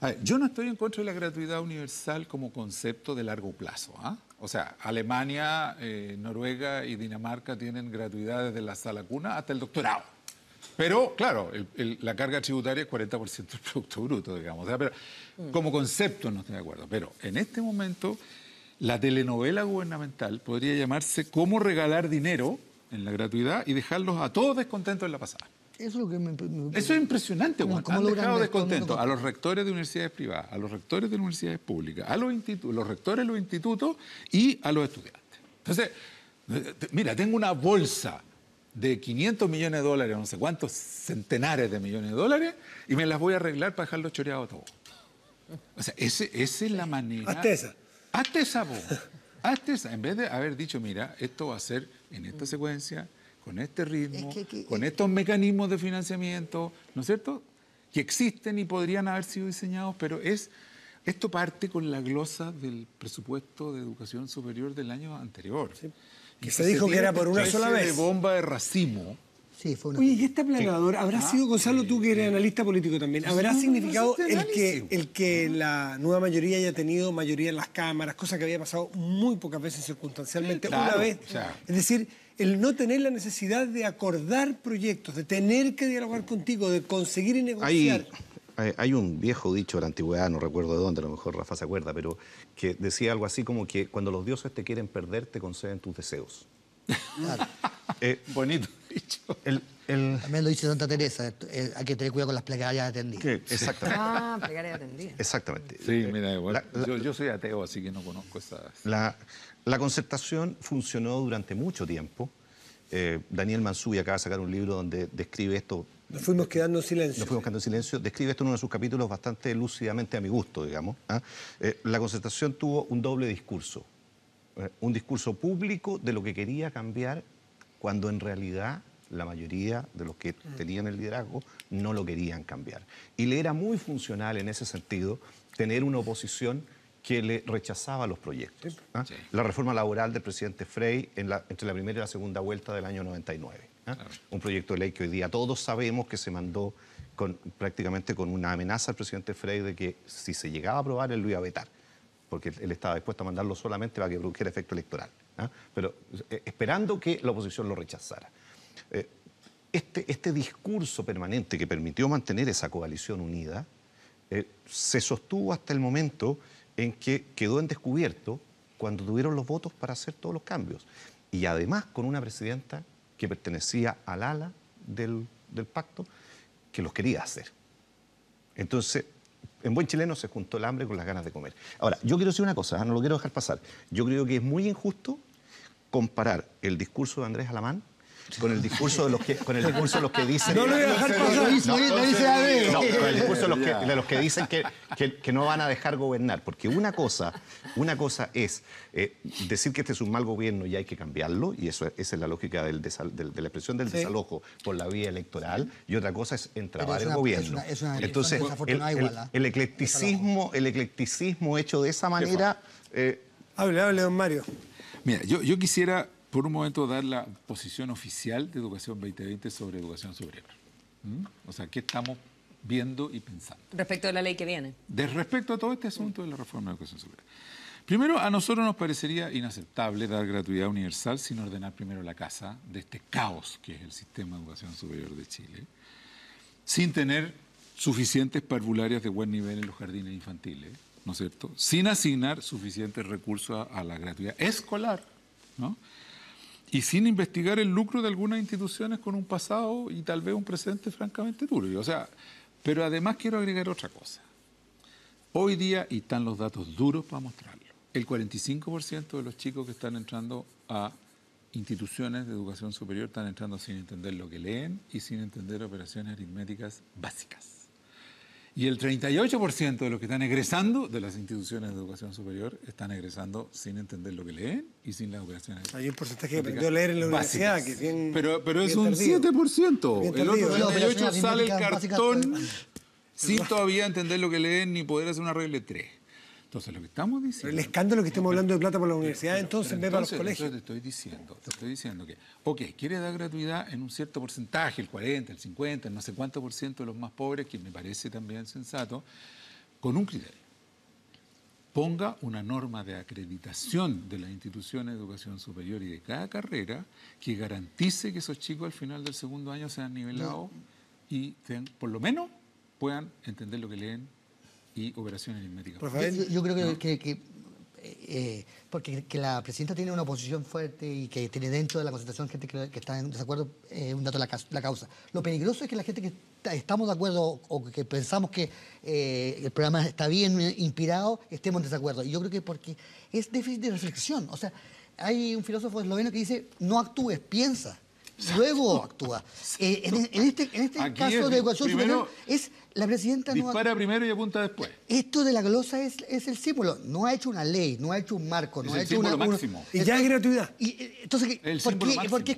A ver, yo no estoy en contra de la gratuidad universal como concepto de largo plazo. O sea, Alemania, Noruega y Dinamarca tienen gratuidad desde la sala cuna hasta el doctorado. Pero, claro, la carga tributaria es 40% del Producto Bruto, digamos. O sea, pero como concepto no estoy de acuerdo. Pero en este momento, la telenovela gubernamental podría llamarse ¿Cómo regalar dinero en la gratuidad y dejarlos a todos descontentos en la pasada?
Eso
es impresionante, Juan. Han dejado descontentos a los rectores de universidades privadas, a los rectores de universidades públicas, a los rectores de los institutos y a los estudiantes. Entonces, mira, tengo una bolsa de 500 millones de dólares, no sé cuántos centenares de millones de dólares, y me las voy a arreglar para dejarlos choreados todos. O sea, esa es la manera... Hazte esa, vos. Hazte esa. En vez de haber dicho, mira, esto va a ser en esta secuencia... con este ritmo, con estos mecanismos de financiamiento, ¿no es cierto?, que existen y podrían haber sido diseñados, pero esto parte con la glosa del presupuesto de educación superior del año anterior.
Sí. Que se dijo que era por una sola vez.
De bomba de racimo.
Sí, fue una...
Oye, ¿y este aplanador habrá sido, Gonzalo, tú que eres analista político también, habrá significado el que la nueva mayoría haya tenido mayoría en las cámaras, cosa que había pasado muy pocas veces circunstancialmente, una vez? Es decir, el no tener la necesidad de acordar proyectos, de tener que dialogar contigo, de conseguir y negociar.
Hay un viejo dicho de la antigüedad, no recuerdo de dónde, a lo mejor Rafa se acuerda, pero que decía algo así como que cuando los dioses te quieren perder, te conceden tus deseos.
Claro.
Bonito dicho.
También lo dice Santa Teresa, hay que tener cuidado con las plegarias atendidas.
Exactamente.
Plegarias atendidas.
Exactamente.
Sí, mira, igual, yo soy ateo, así que no conozco esas...
La concertación funcionó durante mucho tiempo. Daniel Mansubi acaba de sacar un libro donde describe esto.
Nos fuimos quedando en silencio.
Nos fuimos quedando en silencio. Describe esto en uno de sus capítulos bastante lúcidamente a mi gusto, digamos. La concertación tuvo un doble discurso. Un discurso público de lo que quería cambiar, cuando en realidad la mayoría de los que tenían el liderazgo no lo querían cambiar. Y le era muy funcional en ese sentido tener una oposición que le rechazaba los proyectos. Sí. La reforma laboral del presidente Frey entre la primera y la segunda vuelta del año 99. Claro. Un proyecto de ley que hoy día todos sabemos que se mandó prácticamente con una amenaza al presidente Frey de que si se llegaba a aprobar él lo iba a vetar, porque él estaba dispuesto a mandarlo solamente para que produjera efecto electoral, pero esperando que la oposición lo rechazara. Este discurso permanente que permitió mantener esa coalición unida se sostuvo hasta el momento en que quedó en descubierto cuando tuvieron los votos para hacer todos los cambios. Y además con una presidenta que pertenecía al ala del pacto que los quería hacer. Entonces, En buen chileno se juntó el hambre con las ganas de comer. Ahora, yo quiero decir una cosa, no lo quiero dejar pasar. Yo creo que es muy injusto comparar el discurso de Andrés Alamán con el discurso de los que dicen...
No lo voy a dejar pasar.
No, con el discurso de los que dicen que no van a dejar gobernar. Porque una cosa es decir que este es un mal gobierno y hay que cambiarlo, y esa es la lógica de la expresión del desalojo por la vía electoral, y otra cosa es entrabar el gobierno. Entonces, el eclecticismo hecho de esa manera...
Hable, don Mario.
Mira, yo quisiera por un momento dar la posición oficial de Educación 2020 sobre educación superior. O sea, ¿qué estamos viendo y pensando?
Respecto de la ley que viene.
Respecto a todo este asunto de la reforma de educación superior. Primero, a nosotros nos parecería inaceptable dar gratuidad universal sin ordenar primero la casa de este caos que es el sistema de educación superior de Chile, sin tener suficientes parvularias de buen nivel en los jardines infantiles, ¿no es cierto? Sin asignar suficientes recursos a la gratuidad escolar, ¿no? Y sin investigar el lucro de algunas instituciones con un pasado y tal vez un presente francamente turbio. O sea, pero además quiero agregar otra cosa. Hoy día, y están los datos duros para mostrarlo, el 45% de los chicos que están entrando a instituciones de educación superior están entrando sin entender lo que leen y sin entender operaciones aritméticas básicas. Y el 38% de los que están egresando de las instituciones de educación superior están egresando sin entender lo que leen y sin las operaciones.
Hay un porcentaje que aprendió a leer en la universidad, que es bien,
pero es
bien
un
tardío.
7%. El otro
Bien
38% sale el cartón sin todavía entender lo que leen ni poder hacer una regla de 3. Entonces, lo que estamos diciendo...
El escándalo que estemos hablando de plata por la universidad, entonces ve para los colegios.
Te estoy diciendo que, ok, quiere dar gratuidad en un cierto porcentaje, el 40, el 50, el no sé cuánto por ciento de los más pobres, que me parece también sensato, con un criterio. Ponga una norma de acreditación de las instituciones de educación superior y de cada carrera que garantice que esos chicos al final del segundo año sean nivelados y por lo menos puedan entender lo que leen y operaciones aritméticas.
Yo creo porque que la presidenta tiene una posición fuerte y que tiene dentro de la concentración gente que está en desacuerdo, un dato de la causa. Lo peligroso es que la gente que estamos de acuerdo o que pensamos que el programa está bien inspirado, estemos en desacuerdo. Y yo creo que porque es déficit de reflexión. O sea, hay un filósofo esloveno que dice, no actúes, piensa. Luego actúa. En este caso de educación superior, es la presidenta...
Dispara primero y apunta después.
Esto de la glosa es el símbolo. No ha hecho una ley, no ha hecho un marco, no ha hecho
símbolo máximo.
Y ya es gratuidad.
Entonces, porque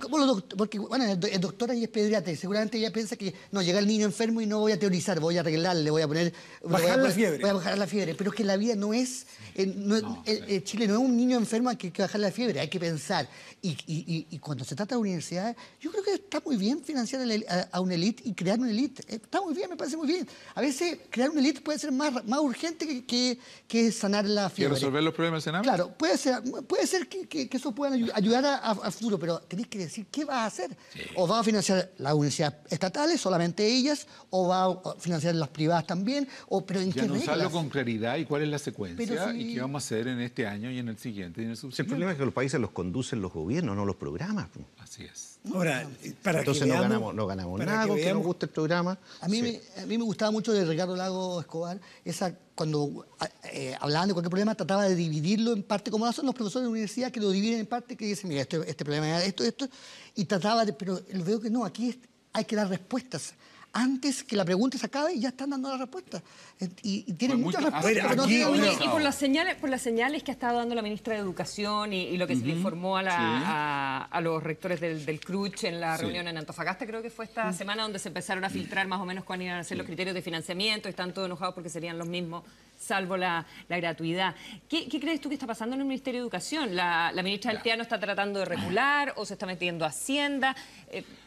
bueno, el doctor ahí es pediatra y seguramente ella piensa que no, llega el niño enfermo y no voy a teorizar, voy a arreglarle, voy a poner...
Bajar la fiebre.
Voy a bajar la fiebre. Pero es que la vida no es... Chile no es un niño enfermo al que hay que bajar la fiebre, hay que pensar. Y cuando se trata de universidades, yo creo que está muy bien financiar a una élite y crear una élite. Está muy bien, me parece muy bien. A veces crear una élite puede ser más urgente que sanar la fiebre.
¿Que resolver los problemas del Senado?
Claro, puede ser que eso pueda ayudar a futuro, pero tenéis que decir qué vas a hacer. Sí. O vas a financiar las universidades estatales, solamente ellas, o vas a financiar las privadas también, pero ¿en qué reglas?
Ya nos con claridad y cuál es la secuencia y qué vamos a hacer en este año y en el siguiente y en el subsiguiente.
El problema es que los países los conducen los gobiernos, no los programas.
Así es.
Ahora,
entonces no ganamos nada con que nos guste el programa.
A mí me gustaba mucho de Ricardo Lago Escobar, cuando hablaban de cualquier problema, trataba de dividirlo en parte, como hacen los profesores de la universidad, que lo dividen en parte, que dicen, mira, este problema es esto, y trataba de, pero veo que no, aquí hay que dar respuestas. Antes que la pregunta se acabe y ya están dando la respuesta. Y tienen muchas respuestas.
Y por las señales que ha estado dando la ministra de Educación y lo que se le informó a los rectores del CRUCH en la reunión en Antofagasta, creo que fue esta semana, donde se empezaron a filtrar más o menos cuáles iban a ser los criterios de financiamiento. Están todos enojados porque serían los mismos, salvo la gratuidad. ¿Qué crees tú que está pasando en el Ministerio de Educación? ¿La ministra del Piano está tratando de regular o se está metiendo a Hacienda?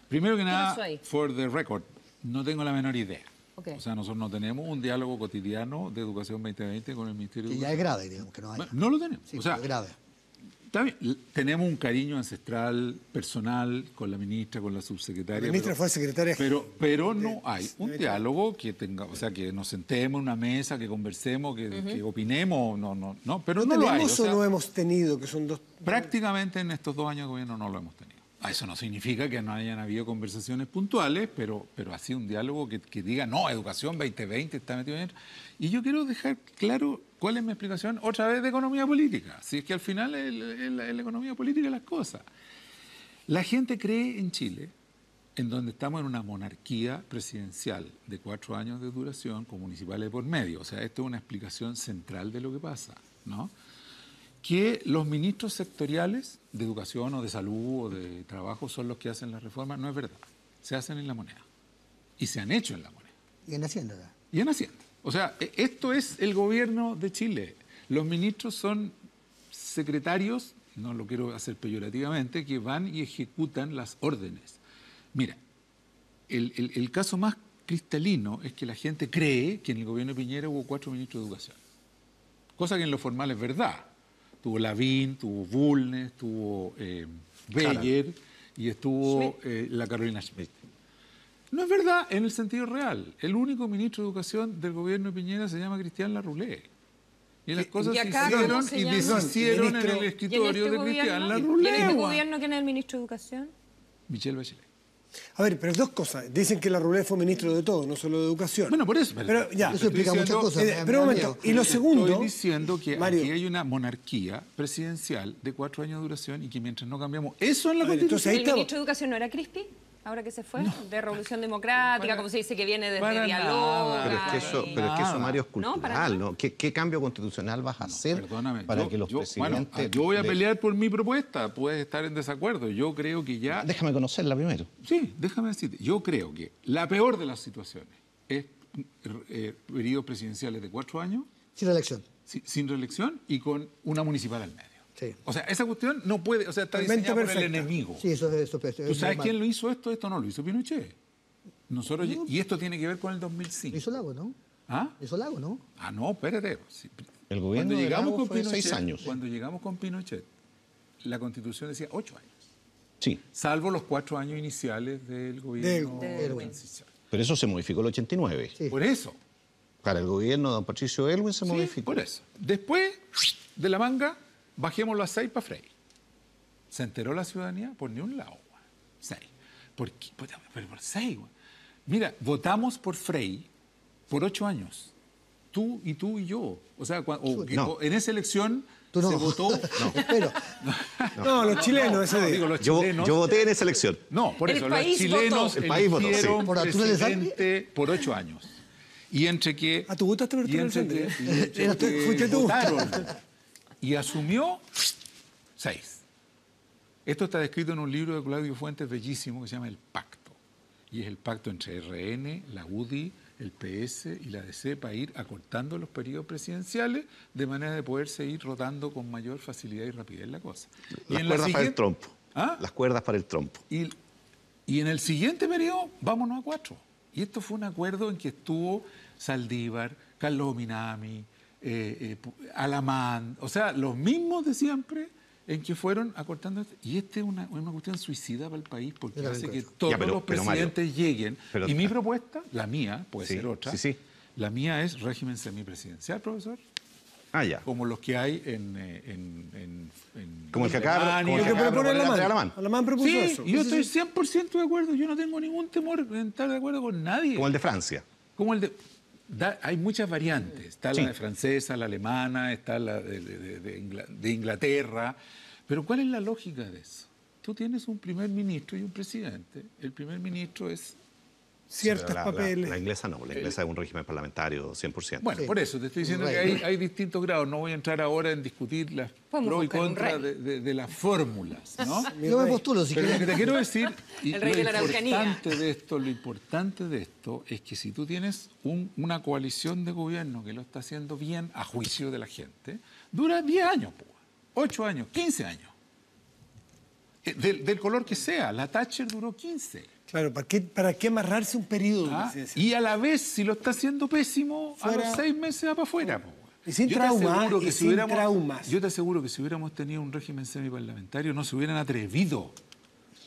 Primero que nada, for the record, no tengo la menor idea. Okay. O sea, nosotros no tenemos un diálogo cotidiano de Educación 2020 con el Ministerio de Educación.
Que ya es grave, digamos, que no haya.
No lo tenemos.
Sí,
o sea,
es grave.
También, tenemos un cariño ancestral, personal, con la ministra, con la subsecretaria.
La ministra fue secretaria.
Pero no hay un diálogo que tenga, o sea, que nos sentemos en una mesa, que conversemos, que opinemos, pero no lo hay.
¿Tenemos o no hemos tenido, que son dos?
Prácticamente en estos 2 años de gobierno no lo hemos tenido. Eso no significa que no hayan habido conversaciones puntuales, pero así un diálogo que diga, no, educación 2020 está metido en... Y yo quiero dejar claro cuál es mi explicación, otra vez, de economía política. Si es que al final es la economía política las cosas. La gente cree en Chile, en donde estamos en una monarquía presidencial de 4 años de duración, con municipales por medio. O sea, esto es una explicación central de lo que pasa, ¿no? Que los ministros sectoriales de educación o de salud o de trabajo son los que hacen las reformas, no es verdad. Se hacen en la moneda. Y se han hecho en la moneda.
Y en Hacienda.
Y en Hacienda. O sea, esto es el gobierno de Chile. Los ministros son secretarios, no lo quiero hacer peyorativamente, que van y ejecutan las órdenes. Mira, el caso más cristalino es que la gente cree que en el gobierno de Piñera hubo 4 ministros de educación. Cosa que en lo formal es verdad. Tuvo Lavín, tuvo Bulnes, tuvo Beyer y estuvo la Carolina Schmidt. No es verdad en el sentido real. El único ministro de Educación del gobierno de Piñera se llama Cristian Larroulé. Y las cosas se hicieron y deshicieron en el escritorio de Cristian Larroulé.
¿Y en este gobierno quién es el ministro de Educación?
Michelle Bachelet.
A ver, pero 2 cosas. Dicen que Larroulé fue ministro de todo, no solo de educación.
Bueno, por eso.
Pero ya.
Eso explica muchas cosas.
Pero un momento. Y lo segundo...
Estoy diciendo que
Mario,
aquí hay una monarquía presidencial de 4 años de duración y que mientras no cambiamos eso en la Constitución...
entonces ahí
¿El ministro de Educación no era Crispi? Ahora que se fue, de Revolución Democrática, como se dice, que viene desde Diálogo.
Pero es que eso, Mario, es cultural,
No,
¿no? ¿Qué cambio constitucional vas a hacer para que los presidentes...
Bueno, yo voy a pelear por mi propuesta, puedes estar en desacuerdo. Yo creo que ya...
Déjame conocerla primero.
Sí, déjame decirte. Yo creo que la peor de las situaciones es periodos presidenciales de 4 años...
Sin reelección.
Sin reelección y con una municipal al medio.
Sí.
O sea, esa cuestión no puede, o sea, está diseñada por el enemigo.
Sí, eso
¿Tú sabes quién lo hizo esto? Esto no lo hizo Pinochet. Nosotros, y esto tiene que ver con el 2005.
Lo hizo Lago, ¿no?
¿Ah?
Lo hizo Lago, ¿no?
Ah, no, espérate. Sí.
El gobierno de Lago fue 6 años.
Cuando llegamos con Pinochet, la Constitución decía 8 años.
Sí.
Salvo los 4 años iniciales del gobierno de transición.
Pero eso se modificó el 89.
Sí.
Por eso.
Para el gobierno de don Patricio Elwin se modificó.
Por eso. Después, de la manga, bajémoslo a 6 para Frey. ¿Se enteró la ciudadanía? Por ni un lado. 6. ¿Por qué? Pero por 6. Mira, votamos por Frey por 8 años. Tú y yo. O sea, en esa elección
Tú no.
se votó...
No. Espero.
No, los chilenos, ese día.
Digo, los
Yo
chilenos...
voté en esa elección.
No, por
El
eso, los
país
chilenos
votó. El país votó, sí.
eligieron
¿Por Arturo Alessandri?
presidente por 8 años. Y entre que...
¿tú votaste por Arturo Alessandri? Fuiste tú.
Votaron y asumió 6. Esto está descrito en un libro de Claudio Fuentes bellísimo que se llama El Pacto. Y es el pacto entre RN, la UDI, el PS y la DC para ir acortando los periodos presidenciales de manera de poder seguir rotando con mayor facilidad y rapidez la cosa.
Las cuerdas para el trompo.
¿Ah?
Las cuerdas para el trompo.
Y en el siguiente periodo, vámonos a 4. Y esto fue un acuerdo en que estuvo Saldívar, Carlos Minami, Alamán, o sea, los mismos de siempre en que fueron acortando. Y esta es una cuestión suicida para el país porque hace que todos los presidentes
Mario,
lleguen. Y mi propuesta, la mía, puede ser otra.
Sí.
La mía es régimen semipresidencial, profesor.
Ah, ya.
Como los que hay en
Como el que acaba
Lo que propone Alamán. Alamán propuso eso.
Y yo estoy 100% de acuerdo. Yo no tengo ningún temor en estar de acuerdo con nadie.
Como el de Francia.
Como el de... hay muchas variantes. Está la de francesa, la alemana, está la de Inglaterra. Pero ¿cuál es la lógica de eso? Tú tienes un primer ministro y un presidente. El primer ministro es...
Ciertos papeles.
La inglesa no, la inglesa es un régimen parlamentario 100%.
Bueno, por eso te estoy diciendo que hay distintos grados. No voy a entrar ahora en discutir las pros y contras de las fórmulas, ¿no?
Yo me postulo, si
Pero lo
quieres.
que te quiero decir, y
El rey de la Araucanía.
lo importante de esto es que si tú tienes una coalición de gobierno que lo está haciendo bien a juicio de la gente, dura 10 años, 8 años, 15 años. Del color que sea. La Thatcher duró 15.
Claro, ¿para qué amarrarse un periodo?
Y a la vez, si lo está haciendo pésimo, a los 6 meses va para afuera.
Y sin traumas.
Yo te aseguro que si hubiéramos tenido un régimen semiparlamentario, no se hubieran atrevido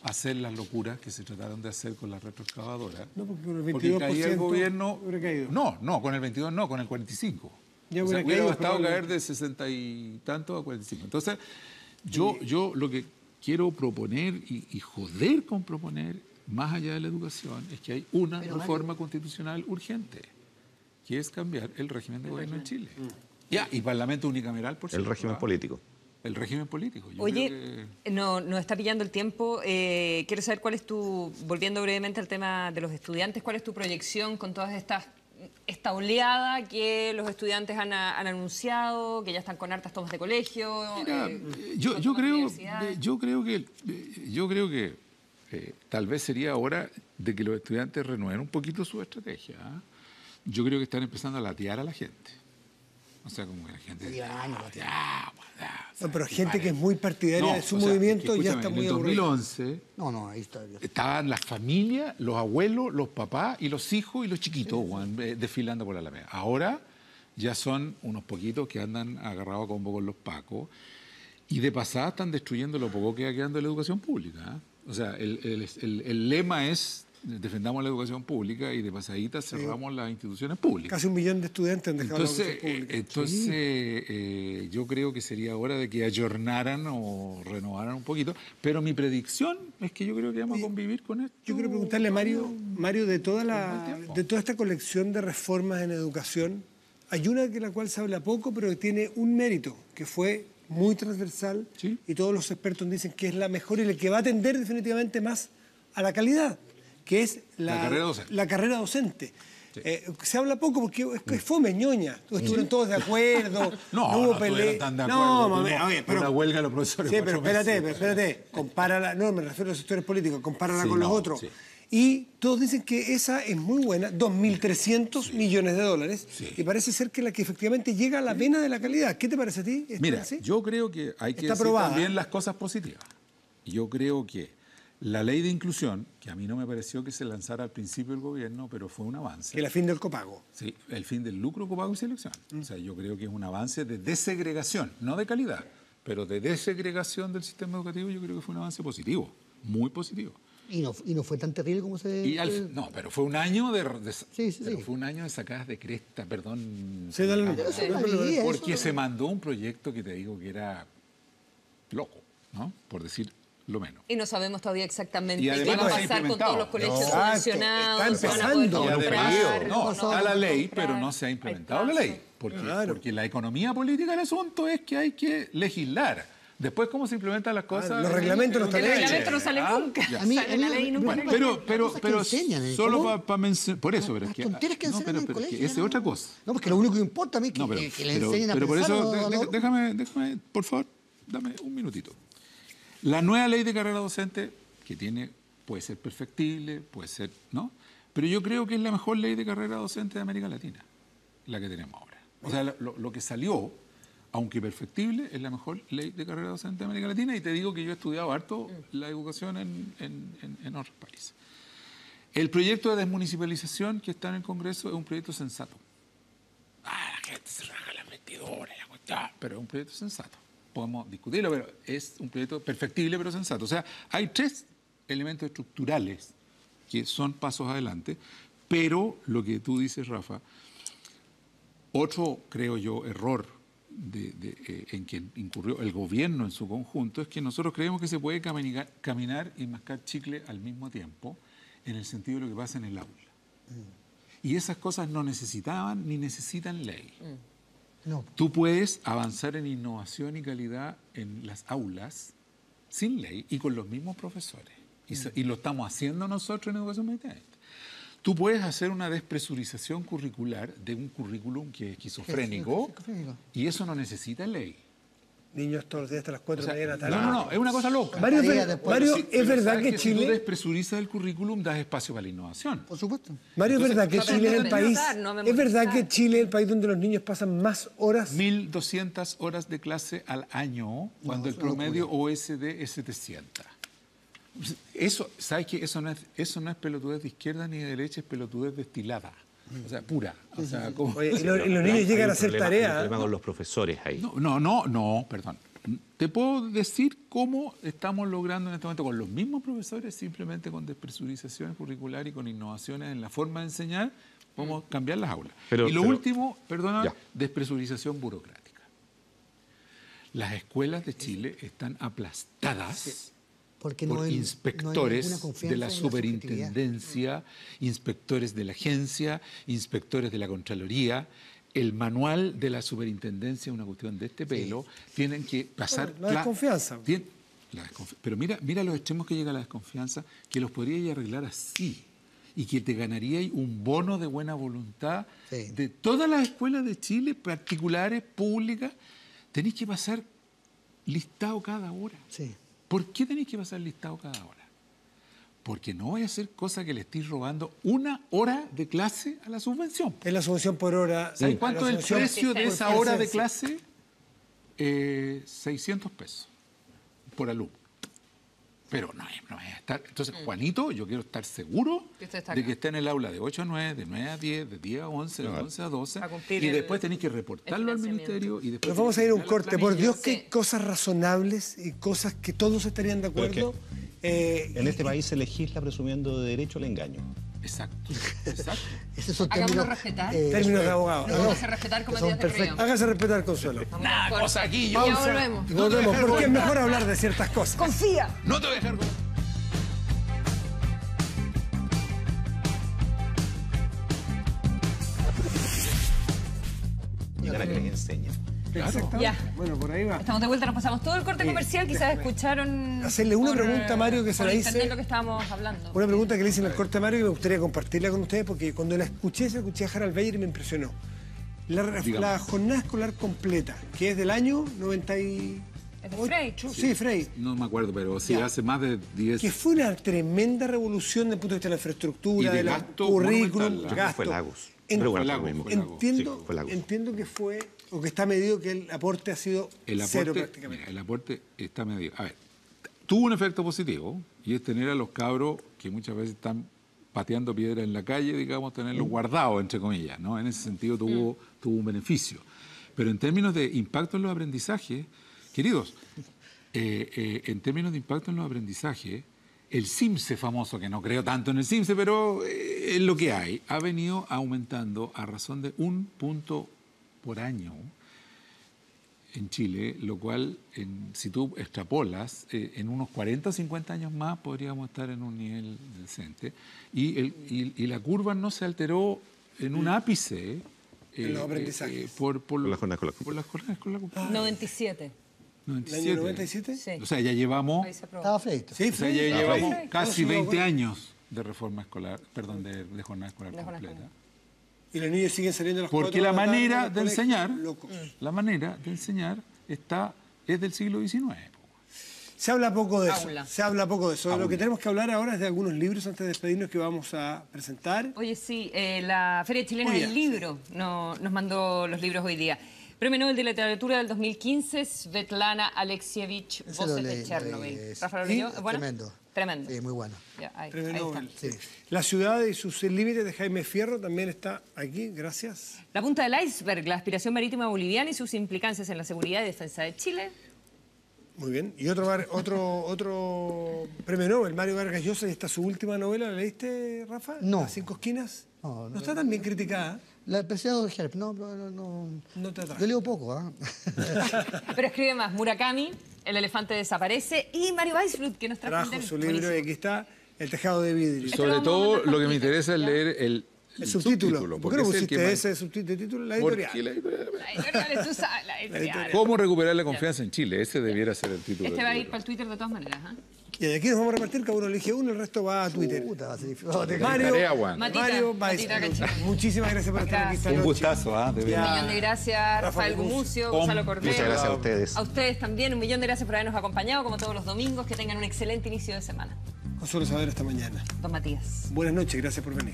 a hacer las locuras que se trataron de hacer con la retroexcavadora.
No, porque con el 22%
porque caía el gobierno...
hubiera caído.
No, con el 22 no, con el 45.
Ya
hubiera bastado caer de 60 y tanto a 45. Entonces, yo lo que quiero proponer y joder con proponer, más allá de la educación, es que hay una reforma constitucional urgente, que es cambiar el régimen de gobierno en Chile. Ya, y parlamento unicameral, por cierto.
El régimen político.
El régimen político. Yo
Oye,
creo que...
nos está pillando el tiempo. Quiero saber cuál es volviendo brevemente al tema de los estudiantes, cuál es tu proyección con todas esta oleada que los estudiantes han anunciado, que ya están con hartas tomas de colegio.
Mira, yo creo que tal vez sería hora de que los estudiantes renueven un poquito su estrategia. Yo creo que están empezando a latear a la gente. O sea, como que la gente...
No, pero gente que es muy partidaria de su movimiento ya está muy aburrida.
En el 2011
ahí está.
estaban las familias, los abuelos, los papás y los hijos y los chiquitos desfilando por la Alameda. Ahora ya son unos poquitos que andan agarrados a combo con los pacos y de pasada están destruyendo lo poco que va quedando de la educación pública. O sea, el lema es defendamos la educación pública y de pasadita cerramos las instituciones públicas.
Casi 1 millón de estudiantes han dejado la educación pública.
Entonces yo creo que sería hora de que ayornaran o renovaran un poquito, pero mi predicción es que yo creo que vamos a convivir con esto.
Yo quiero preguntarle a Mario de toda esta colección de reformas en educación, hay una de la cual se habla poco, pero que tiene un mérito, que fue muy transversal, y todos los expertos dicen que es la mejor y la que va a atender definitivamente más a la calidad, que es la carrera docente. Sí. Se habla poco porque es fome, ñoña. Estuvieron todos de acuerdo, no hubo pelea.
Pero una huelga de los profesores.
Sí, pero espérate. Compárala, no me refiero a los sectores políticos, compárala con los otros. Sí. Y todos dicen que esa es muy buena, 2.300 millones de dólares, y parece ser que la que efectivamente llega a la vena de la calidad. ¿Qué te parece a ti?
Mira, yo creo que hay que decir también las cosas positivas. Yo creo que la ley de inclusión, que a mí no me pareció que se lanzara al principio del gobierno, pero fue un avance.
El fin del copago.
Sí, el fin del lucro, copago y selección. O sea, yo creo que es un avance de desegregación, no de calidad, pero de desegregación del sistema educativo. Yo creo que fue un avance positivo, muy positivo.
Y no fue tan terrible como se...
No, pero fue un año fue un año de sacadas de cresta, perdón. Porque se mandó un proyecto que te digo que era loco, ¿no? Por decir lo menos.
Y no sabemos todavía exactamente qué va a pasar con todos los colegios subvencionados.
Está empezando.
Está la ley, pero no se ha implementado la ley. Porque la economía política del asunto es que hay que legislar. Después, ¿cómo se implementan las cosas?
Los reglamentos no están hechos.
El reglamento no sale nunca. La ley nunca.
Pero solo para mencionar... Por eso, pero es que... pero esa es otra cosa.
No, porque lo único que importa a mí es que le enseñen a pensar. Pero por eso,
déjame, por favor, dame un minutito. La nueva ley de carrera docente, que puede ser perfectible, puede ser, ¿no? Pero yo creo que es la mejor ley de carrera docente de América Latina, la que tenemos ahora. O sea, lo que salió, aunque perfectible, es la mejor ley de carrera docente de América Latina, y te digo que yo he estudiado harto la educación en otros países. El proyecto de desmunicipalización que está en el Congreso es un proyecto sensato. La gente se raja las vestiduras, pero es un proyecto sensato. Podemos discutirlo, pero es un proyecto perfectible pero sensato. O sea, hay 3 elementos estructurales que son pasos adelante, pero lo que tú dices, Rafa, otro, creo yo, error en que incurrió el gobierno en su conjunto es que nosotros creemos que se puede caminar y mascar chicle al mismo tiempo en el sentido de lo que pasa en el aula. Y esas cosas no necesitaban ni necesitan ley. No. Tú puedes avanzar en innovación y calidad en las aulas sin ley y con los mismos profesores. Y lo estamos haciendo nosotros en educación media. Tú puedes hacer una despresurización curricular de un currículum que es esquizofrénico y eso no necesita ley.
Niños todos los días hasta las 4 de la mañana.
No, es una cosa loca.
Mario, es verdad que Chile...
Si tú despresurizas el currículum, das espacio para la innovación.
Por supuesto.
Mario, es verdad que Chile es el país... Es verdad que Chile es el país donde los niños pasan más horas...
1.200 horas de clase al año, cuando el promedio OSD es 700. Eso, ¿sabes qué? Eso no es pelotudez de izquierda ni de derecha, es pelotudez destilada. O sea, pura. O sea, como...
Oye, y los niños llegan a hacer tareas.
Hay un problema con los profesores ahí.
No, perdón. Te puedo decir cómo estamos logrando en este momento con los mismos profesores, simplemente con despresurización curricular y con innovaciones en la forma de enseñar, podemos cambiar las aulas. Último, perdona, despresurización burocrática. Las escuelas de Chile están aplastadas
Porque
por
no hay
inspectores
ninguna confianza
de la
en la subjetividad.
superintendencia, inspectores de la agencia, inspectores de la Contraloría. El manual de la superintendencia es una cuestión de este pelo. Tienen que pasar...
La desconfianza.
Pero mira los extremos que llega la desconfianza, que los podría arreglar así. Y que te ganaría un bono de buena voluntad de todas las escuelas de Chile, particulares, públicas. Tenéis que pasar listado cada hora.
Sí.
¿Por qué tenéis que pasar listado cada hora? Porque no voy a hacer cosa que le estéis robando 1 hora de clase a la subvención.
Es la subvención por hora.
¿Sabes cuánto es el precio de esa hora de clase? 600 pesos por alumno. Pero no es estar... Entonces, Juanito, yo quiero estar seguro de que está en el aula de 8 a 9, de 9 a 10, de 10 a 11, de 11 a 12. Y después tenéis que reportarlo al ministerio. Y después
Nos vamos a ir a un corte. Por Dios, que cosas razonables y cosas que todos estarían de acuerdo.
En este país se legisla presumiendo de derecho al engaño.
Exacto.
Esos son
Hagámonos respetar.
Términos de abogado.
Hágase respetar como días de frío.
Hágase respetar, Consuelo.
Nada, cosa aquí.
Ya volvemos.
Volvemos, porque es mejor hablar de ciertas cosas.
Confía.
No te voy a dejar...
Díganle que les enseña.
Exactamente.
Ya.
Bueno, por ahí va.
Estamos de vuelta, nos pasamos todo el corte comercial, quizás escucharon...
Hacerle una
por,
pregunta a Mario que se
por
la
internet
hice.
lo que estábamos hablando.
Una pregunta que le hice en el corte a Mario y me gustaría compartirla con ustedes porque cuando la escuché a Harald Beyer y me impresionó. La jornada escolar completa, que es del año 98.
¿Es de Frey?
Sí, Frey.
No me acuerdo, pero sí, hace más de 10...
Que fue una tremenda revolución desde el punto de vista de la infraestructura,
Y de
del
gasto
currículum,
monumental.
gasto.
Fue Lagos.
Entiendo que fue, o que está medido que el aporte ha sido cero prácticamente.
Mira, el aporte está medido. A ver, tuvo un efecto positivo, y es tener a los cabros que muchas veces están pateando piedra en la calle, digamos, tenerlos guardados, entre comillas, ¿no? En ese sentido tuvo un beneficio. Pero en términos de impacto en los aprendizajes, queridos, en términos de impacto en los aprendizajes, el CIMSE famoso, que no creo tanto en el CIMSE, pero es lo que hay, ha venido aumentando a razón de 1 punto por año en Chile, lo cual, si tú extrapolas, en unos 40 o 50 años más podríamos estar en un nivel decente. Y la curva no se alteró en un ápice
en los aprendizajes.
Por la jornada escolar.
Por las jornadas escolar.
97.
¿El año 97?
Sí.
O sea, ya llevamos...
Ahí se aprobó.
Estaba feito.
Sí,
O sea, ya llevamos
Frey.
casi 20 años de reforma escolar, perdón, de jornada escolar
De jornada
completa.
Y los niños siguen saliendo a las
Porque
4
la
de tarde
manera
del
de
colegio,
enseñar,
locos.
es del siglo XIX.
Se habla poco de eso.
Aula.
Se habla poco de eso.
Aula.
Lo que tenemos que hablar ahora es de algunos libros antes de despedirnos que vamos a presentar.
Oye, sí, la Feria Chilena
Hoy día,
del Libro nos mandó los libros hoy día. Premio Nobel de Literatura del 2015, Svetlana Alexievich,
Ese
Voces
lo
de
leí,
Chernobyl.
lo leí.
¿Rafa lo leyó? ¿Bueno?
Tremendo.
Tremendo.
Sí, muy bueno.
Ya, ahí
Premio
está.
Nobel.
Sí.
La ciudad y sus límites de Jaime Fierro también está aquí. Gracias.
La punta del iceberg, la aspiración marítima boliviana y sus implicancias en la seguridad y defensa de Chile.
Muy bien. Y otro premio Nobel, Mario Vargas Llosa, y está su última novela. ¿La leíste, Rafa?
No.
¿Las 5 esquinas?
No,
No está tan bien criticada.
La presión de Herb, no.
No te atrae.
Yo leo poco, ¿ah?
Pero escribe más, Murakami, El elefante desaparece, y Mario Weisflug, que nos trajo
Trajo su libro y aquí está El tejado de vidrio.
Este
Sobre
lo vamos a
todo,
mandar
lo que
por
me
Twitter,
interesa es
¿ya?
leer el
subtítulo. ¿Por qué
porque
no
es el que
pusiste
más-
ese subtítulo? La
¿Por
editorial.
qué la editorial?
La editorial, tú sabes, la editorial.
¿Cómo recuperar la confianza en Chile? Ese debiera ser el título.
Este
del
va a ir
libro.
para el Twitter de todas maneras. ¿Ah?
Y de aquí nos vamos a repartir, cada uno elige uno, el resto va a Twitter.
Puta, va a ser difícil.
Mario,
Tarea, Juan.
Mario
Matita
Weisflug.
Cachín.
Muchísimas gracias por estar aquí esta
Gracias.
noche.
Un gustazo, ¿ah? De
Un
verdad.
millón de gracias, Rafael Gumucio, Gonzalo Cordero.
Muchas gracias a ustedes.
A ustedes también, un millón de gracias por habernos acompañado, como todos los domingos. Que tengan un excelente inicio de semana.
Consuelo Saavedra esta mañana.
Don Matías.
Buenas noches, gracias por venir.